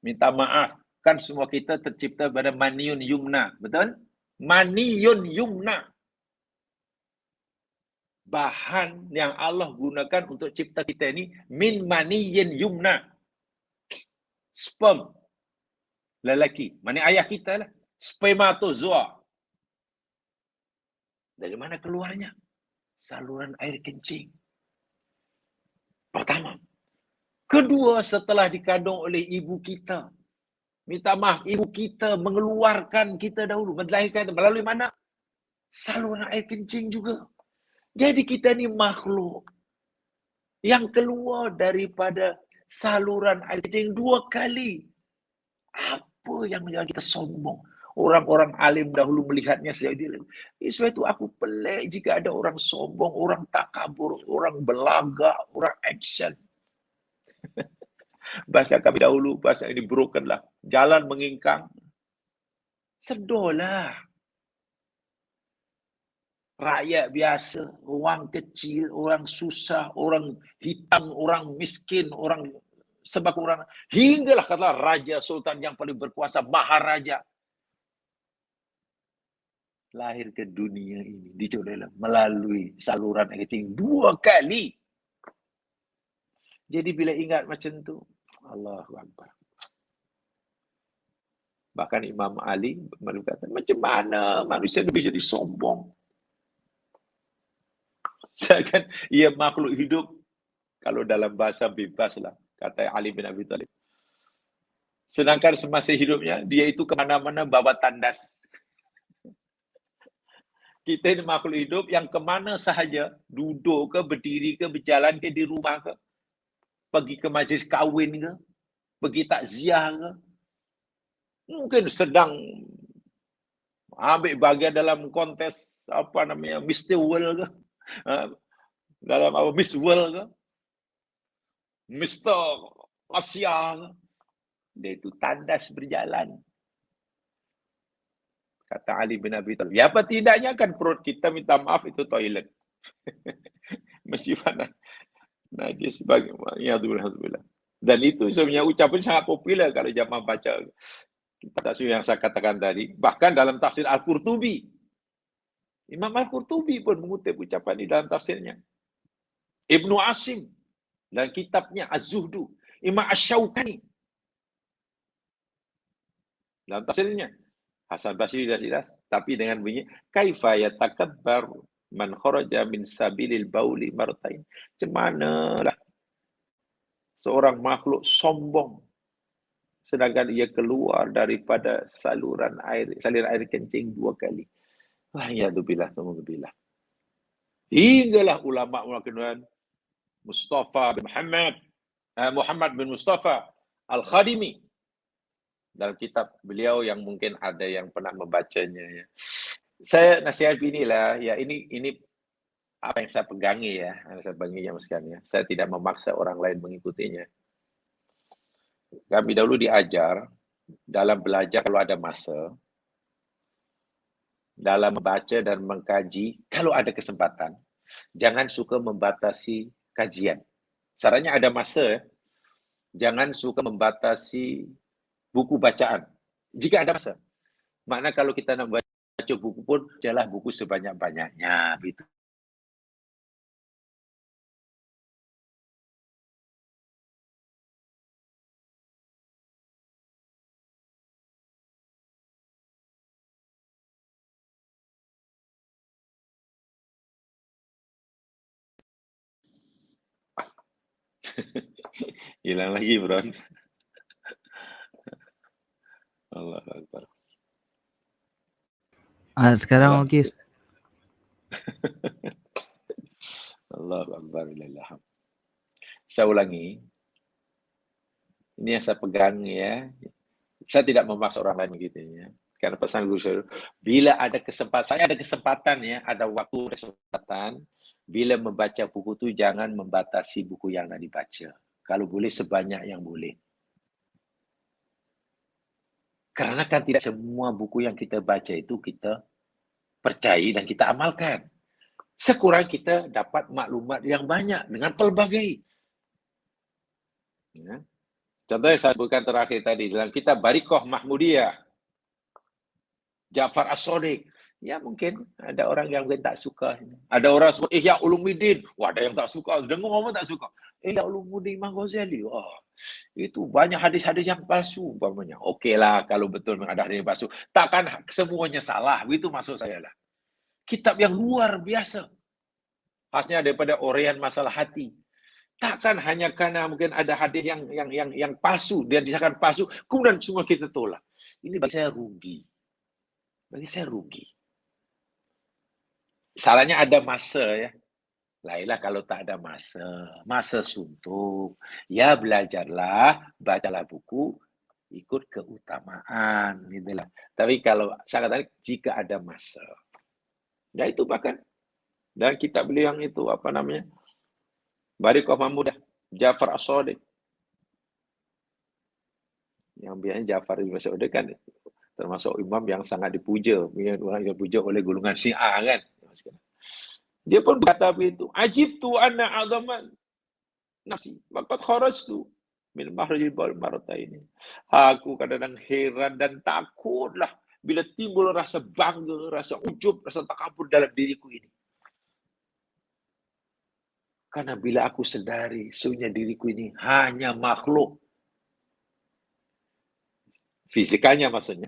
Minta maaf. Kan semua kita tercipta pada maniun yumna. Betul? Maniun yumna. Bahan yang Allah gunakan untuk cipta kita ini min maniyin yumna. Sperm. Lelaki. Mana ayah kita lah. Spermatozoa. Dari mana keluarnya? Saluran air kencing. Pertama. Kedua, setelah dikandung oleh ibu kita. Minta maaf, ibu kita mengeluarkan kita dahulu. Melahirkan melalui mana? Saluran air kencing juga. Jadi kita ni makhluk yang keluar daripada saluran air kencing 2 kali. Apa yang menjadikan kita sombong? Orang-orang alim dahulu melihatnya sejak dia. Sebab itu aku pelik jika ada orang sombong, orang takabur, orang belagak, orang action. Bahasa kami dahulu, bahasa ini broken lah. Jalan mengingkang. Sedorlah. Rakyat biasa, orang kecil, orang susah, orang hitam, orang miskin, orang sebab orang, hinggalah katalah raja sultan yang paling berkuasa, maharaja. Lahir ke dunia ini, dicoba melalui saluran air kencing 2 kali. Jadi bila ingat macam tu, Allahu Akbar. Bahkan Imam Ali berkata, macam mana manusia itu bisa disombong? Sedangkan ia makhluk hidup, kalau dalam bahasa bebas lah, kata Ali bin Abi Thalib. Sedangkan semasa hidupnya, dia itu kemana-mana bawa tandas. Kita ini makhluk hidup yang kemana sahaja, duduk ke, berdiri ke, berjalan ke, di rumah ke, pergi ke majlis kahwin ke, pergi takziah ke, mungkin sedang ambil bahagian dalam kontes apa namanya Mr. World ke, dalam apa Miss World ke, Mr. Asia ke, dia itu tandas berjalan. Kata Ali bin Abi Thalib. Ya apa tidaknya kan perut kita minta maaf itu toilet. Mesti mana najis bagaimana. Ya Alhamdulillah. Dan itu sebenarnya ucapan sangat populer kalau jamaah baca. Tafsir yang saya katakan tadi. Bahkan dalam tafsir Al-Qurtubi. Imam Al-Qurtubi pun mengutip ucapan ini dalam tafsirnya. Ibnu Asim. Dan kitabnya Az-Zuhdu. Imam Ash-Shawkani. Dalam tafsirnya. Hasan Basri dah jelas. Tapi dengan bunyi. Kaifa yatakabbar man kharaja min sabilil bauli martain. Macam manalah seorang makhluk sombong. Sedangkan ia keluar daripada saluran air kencing 2 kali. Wahyadubillah, tumubillah. Hinggalah ulama melakukan Mustafa bin Muhammad bin Mustafa Al-Khadimi. dalam kitab beliau yang mungkin ada yang pernah membacanya ya. Saya nasihat inilah, ya ini apa yang saya pegangi ya, yang saya pegangi ya sekalian ya. Saya tidak memaksa orang lain mengikutinya. Kami dahulu diajar dalam belajar kalau ada masa, dalam membaca dan mengkaji kalau ada kesempatan, jangan suka membatasi kajian. Caranya ada masa ya. Jangan suka membatasi buku bacaan. Jika ada masa. Makna kalau kita nak baca buku pun, bacalah buku sebanyak-banyaknya. Gitu. Hilang lagi, bro. Allah Akbar. Sekarang Allah. okey. Allah Akbar. Saya ulangi. Ini yang saya pegang ya. Saya tidak memaksa orang lain begitu ya. Karena pesan Guru saya, bila ada kesempatan, saya ada kesempatan ya, ada waktu kesempatan, bila membaca buku itu jangan membatasi buku yang nak dibaca. Kalau boleh sebanyak yang boleh. Karena kan tidak semua buku yang kita baca itu kita percayai dan kita amalkan. Sekurang kita dapat maklumat yang banyak dengan pelbagai. Ya. Contohnya saya sebutkan terakhir tadi, dalam kitab Barikoh Mahmudiyah, Ja'far As-Shadiq. Ya mungkin ada orang yang mungkin tak suka. Ada orang sebut Ihya Ulumuddin. Wah, ada yang tak suka. Dengar orang tak suka. Ihya Ulumuddin Imam Ghazali. Oh, itu banyak hadis-hadis yang palsu umpamanya. Okeylah kalau betul ada hadis yang palsu. Takkan semuanya salah. Itu maksud saya lah. Kitab yang luar biasa. Khasnya daripada Orian Masalah Hati. Takkan hanya karena mungkin ada hadis yang palsu, dia disahkan palsu, kemudian semua kita tolak. Ini bagi saya rugi. Bagi saya rugi. Salahnya ada masa ya. Lainlah kalau tak ada masa suntuk. Ya belajarlah, bacalah buku, ikut keutamaan. Itulah. Tapi kalau saya katakan jika ada masa. Ya itu bahkan. Dan kitab beliau yang itu apa namanya? Barikoh Mahmudah, Ja'far As-Shadiq. Yang biasanya Ja'far bin Mas'ud kan termasuk imam yang sangat dipuja, orang yang dipuja oleh golongan Syiah kan. Dia pun berkata begitu, ajibtu anna azaman nafsi, maka kharajtu min mahrajil marataini. Aku kadang-kadang heran dan takutlah bila timbul rasa bangga, rasa ujub, rasa takabur dalam diriku ini. Karena bila aku sedari sesungguhnya diriku ini hanya makhluk. Fisikanya maksudnya.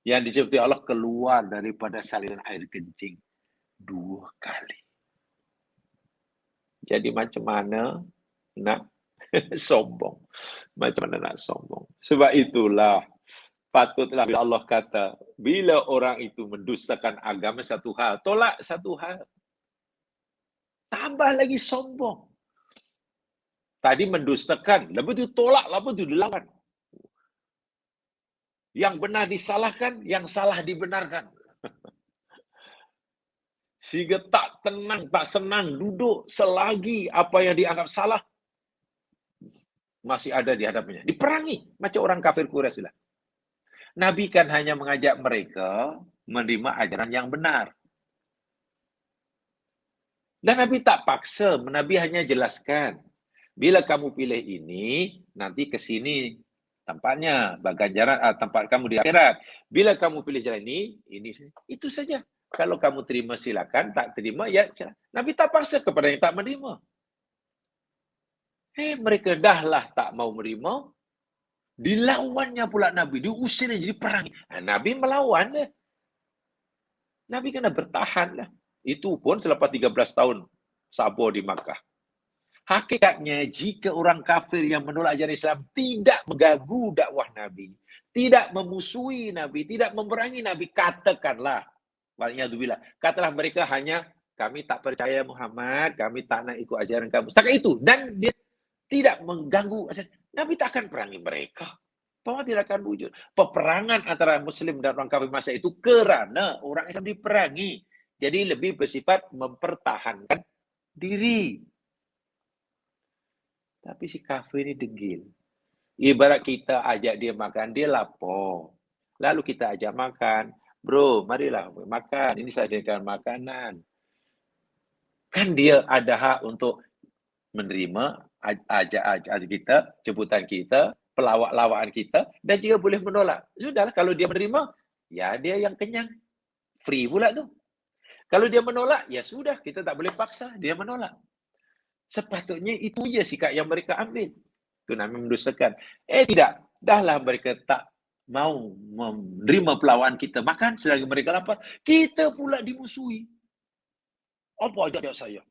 Yang diciptai Allah keluar daripada salinan air kencing 2 kali. Jadi macam mana nak sombong? Macam mana nak sombong? Sebab itulah patutlah bila Allah kata, bila orang itu mendustakan agama satu hal, tolak satu hal. Tambah lagi sombong. Tadi mendustakan, lepas itu tolak, lepas itu dilawan. Yang benar disalahkan, yang salah dibenarkan. Sehingga tak tenang, tak senang duduk selagi apa yang dianggap salah masih ada di hadapannya. Diperangi macam orang kafir Quraisy lah. Nabi kan hanya mengajak mereka menerima ajaran yang benar. Dan Nabi tak paksa, Nabi hanya jelaskan. Bila kamu pilih ini, nanti ke sini tempatnya, ganjaran tempat kamu di akhirat. Bila kamu pilih jalan ini itu saja. Kalau kamu terima silakan, tak terima ya silakan. Nabi tak paksa kepada yang tak menerima. Mereka dahlah tak mau menerima, dilawannya pula Nabi, diusirnya jadi perang. Nabi melawan lah. Nabi kena bertahan lah. Itu pun selepas 13 tahun sabar di Makkah. Hakikatnya, jika orang kafir yang menolak ajaran Islam tidak mengganggu dakwah Nabi, tidak memusuhi Nabi, tidak memerangi Nabi, katakanlah, katalah mereka hanya, kami tak percaya Muhammad, kami tak nak ikut ajaran kamu. Setakat itu. Dan dia tidak mengganggu, Nabi tak akan perangi mereka. Bahwa tidak akan wujud. Peperangan antara Muslim dan orang kafir masa itu karena orang Islam diperangi. Jadi lebih bersifat mempertahankan diri. Tapi si kafir ini degil. Ibarat kita ajak dia makan, dia lapar. Lalu kita ajak makan. Bro, marilah makan. Ini saya sediakan makanan. Kan dia ada hak untuk menerima ajak kita, jemputan kita, pelawak-lawakan kita, dan juga boleh menolak. Sudahlah, kalau dia menerima, ya dia yang kenyang. Free pula tuh. Kalau dia menolak, ya sudah, kita tak boleh paksa, dia menolak. Sepatutnya itu je sikap yang mereka ambil. Itu namanya mendustakan. Tidak. Dahlah mereka tak mau menerima pelawaan kita makan selagi mereka lapar. Kita pula dimusuhi. Apa ajak saya?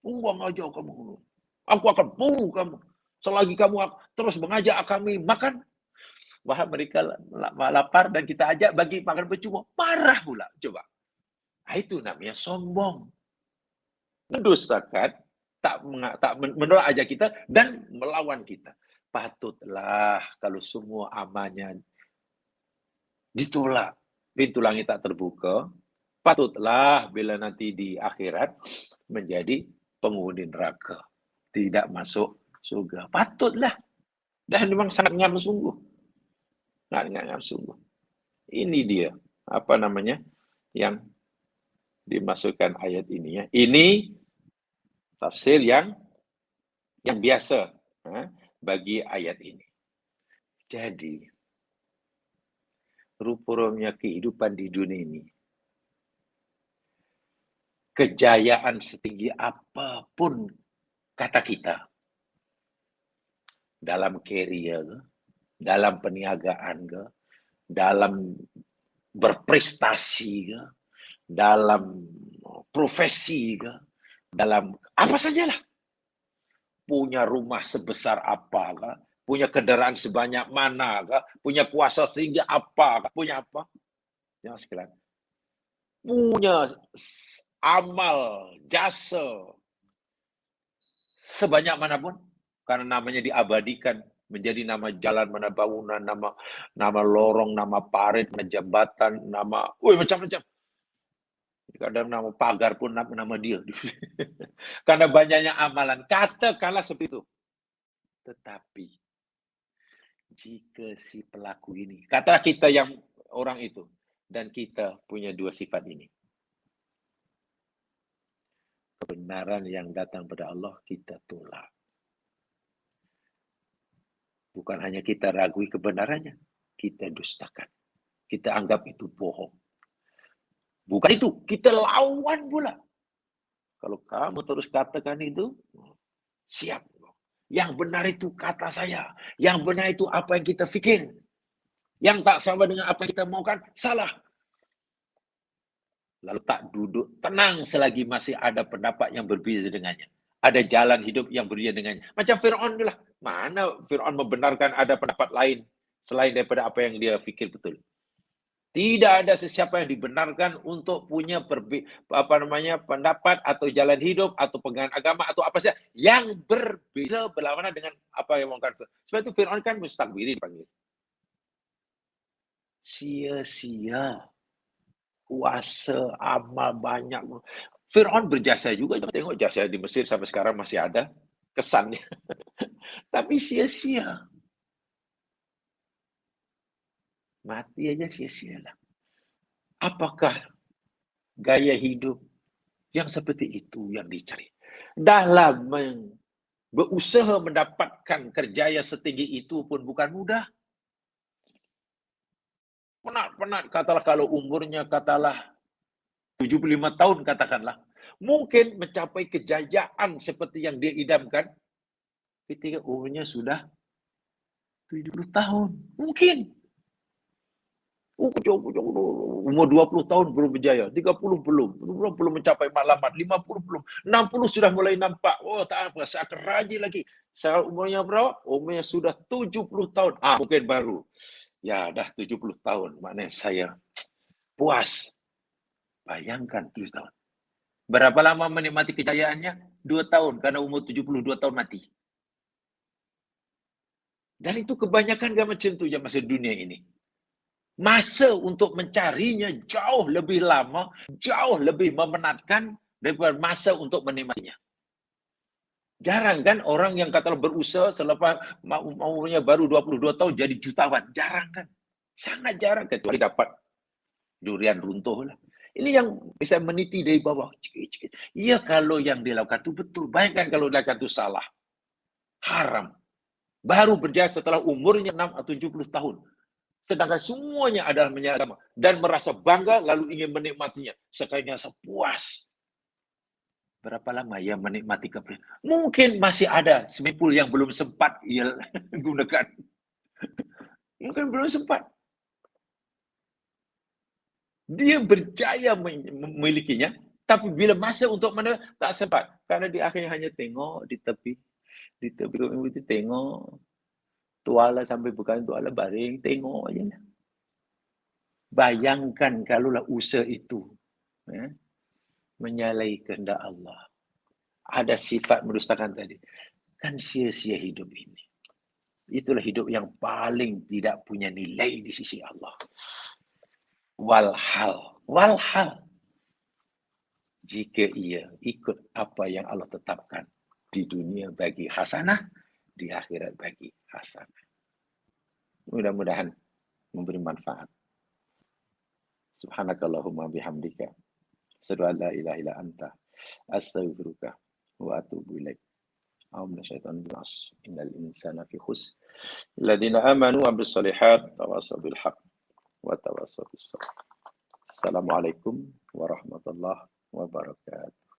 Buang aja kamu. Aku akan bunuh kamu. Selagi kamu terus mengajak kami makan. Bahkan mereka lapar dan kita ajak bagi makan percuma. Marah pula. Coba. Itu namanya sombong. Mendustakan, tak menolak ajak kita dan melawan kita. Patutlah kalau semua amannya ditolak, pintu langit tak terbuka, patutlah bila nanti di akhirat menjadi penghuni neraka, tidak masuk surga. Patutlah. Dan memang sangat ngam sungguh. Sangat ngam sungguh. Ini dia, apa namanya, yang dimasukkan ayat ini ya. Ini tafsir yang biasa bagi ayat ini. Jadi, rupa-rupanya kehidupan di dunia ini, kejayaan setinggi apapun kata kita, dalam career, dalam perniagaan, dalam berprestasi, dalam profesi, dalam apa sajalah. Punya rumah sebesar apa, punya kendaraan sebanyak mana, punya kuasa setinggi apa, punya apa. Jangan sekalian. Punya amal, jasa, sebanyak manapun, karena namanya diabadikan menjadi nama jalan, mana bangunan, nama lorong, nama parit, nama jambatan, nama, macam-macam. Kadang nama pagar pun nama dia. Karena banyaknya amalan. Katakanlah seperti itu. Tetapi, jika si pelaku ini, katalah kita yang orang itu, dan kita punya dua sifat ini. Kebenaran yang datang pada Allah, kita tolak. Bukan hanya kita ragui kebenarannya, kita dustakan. Kita anggap itu bohong. Bukan itu, kita lawan pula. Kalau kamu terus katakan itu, siap. Yang benar itu kata saya. Yang benar itu apa yang kita pikir. Yang tak sama dengan apa yang kita maukan, salah. Lalu tak duduk tenang selagi masih ada pendapat yang berbeza dengannya. Ada jalan hidup yang berbeda dengannya. Macam Fir'aun lah. Mana Fir'aun membenarkan ada pendapat lain selain daripada apa yang dia fikir betul. Tidak ada sesiapa yang dibenarkan untuk punya pendapat atau jalan hidup atau pegangan agama atau apa saja yang berbeza berlawanan dengan apa yang mengatakan. Sebab itu Fir'aun kan mustakbirin dipanggil. Sia-sia. Kuasa, amal banyak. Fir'aun berjasa juga. Tengok jasa di Mesir sampai sekarang masih ada kesannya. Tapi sia-sia. Mati aja sia-sia lah. Apakah gaya hidup yang seperti itu yang dicari? Dahlah berusaha mendapatkan kerjaya setinggi itu pun bukan mudah. Penat, katalah kalau umurnya katalah 75 tahun katakanlah. Mungkin mencapai kejayaan seperti yang dia idamkan ketika umurnya sudah 70 tahun. Mungkin. Umur 20 tahun belum berjaya, 30 belum mencapai matlamat, 50 belum, 60 sudah mulai nampak, tak apa, saya akan rajin lagi. Sekarang umurnya berapa? Umurnya sudah 70 tahun. Mungkin baru. Ya, dah 70 tahun, maknanya saya puas. Bayangkan 70 tahun. Berapa lama menikmati kejayaannya? 2 tahun, karena umur 72 tahun mati. Dan itu kebanyakan kan macam tu je masa dunia ini. Masa untuk mencarinya jauh lebih lama, jauh lebih memenatkan daripada masa untuk menikmatinya. Jarang kan orang yang katalah berusaha selepas umurnya baru 22 tahun jadi jutawan. Jarang kan? Sangat jarang, kecuali dapat durian runtuh lah. Ini yang bisa meniti dari bawah. Ya kalau yang dilakukan itu betul. Bayangkan kalau dilakukan itu salah. Haram. Baru berjaya setelah umurnya 6 atau 70 tahun. Sedangkan semuanya adalah menyalahkan agama. Dan merasa bangga lalu ingin menikmatinya. Sekalinya puas. Berapa lama ia menikmati keprian? Mungkin masih ada swimming pool yang belum sempat ia gunakan. Mungkin belum sempat. Dia berjaya memilikinya, tapi bila masa untuk mana tak sempat. Karena di akhirnya hanya tengok di tepi itu tengok tuala sampai bukan tuala baring, tengok aja lah. Bayangkan kalaulah usaha itu menyalahi kehendak Allah. Ada sifat mendustakan tadi. Kan sia-sia hidup ini. Itulah hidup yang paling tidak punya nilai di sisi Allah. Walhal. Jika ia ikut apa yang Allah tetapkan di dunia bagi hasanah, di akhirat bagi hasanah. Mudah-mudahan memberi manfaat. Subhanakallahumma bihamdika. Asyhadu an la ilaha illa anta. Astaghfiruka wa atubu ilaik. A'udzu minasyaitonir rajim. Innal insana fi khusr. Alladziina aamanu wa 'amilus shalihaat tawassaw bil haqq wa tawassaw bis sabr. Assalamualaikum warahmatullahi wabarakatuh.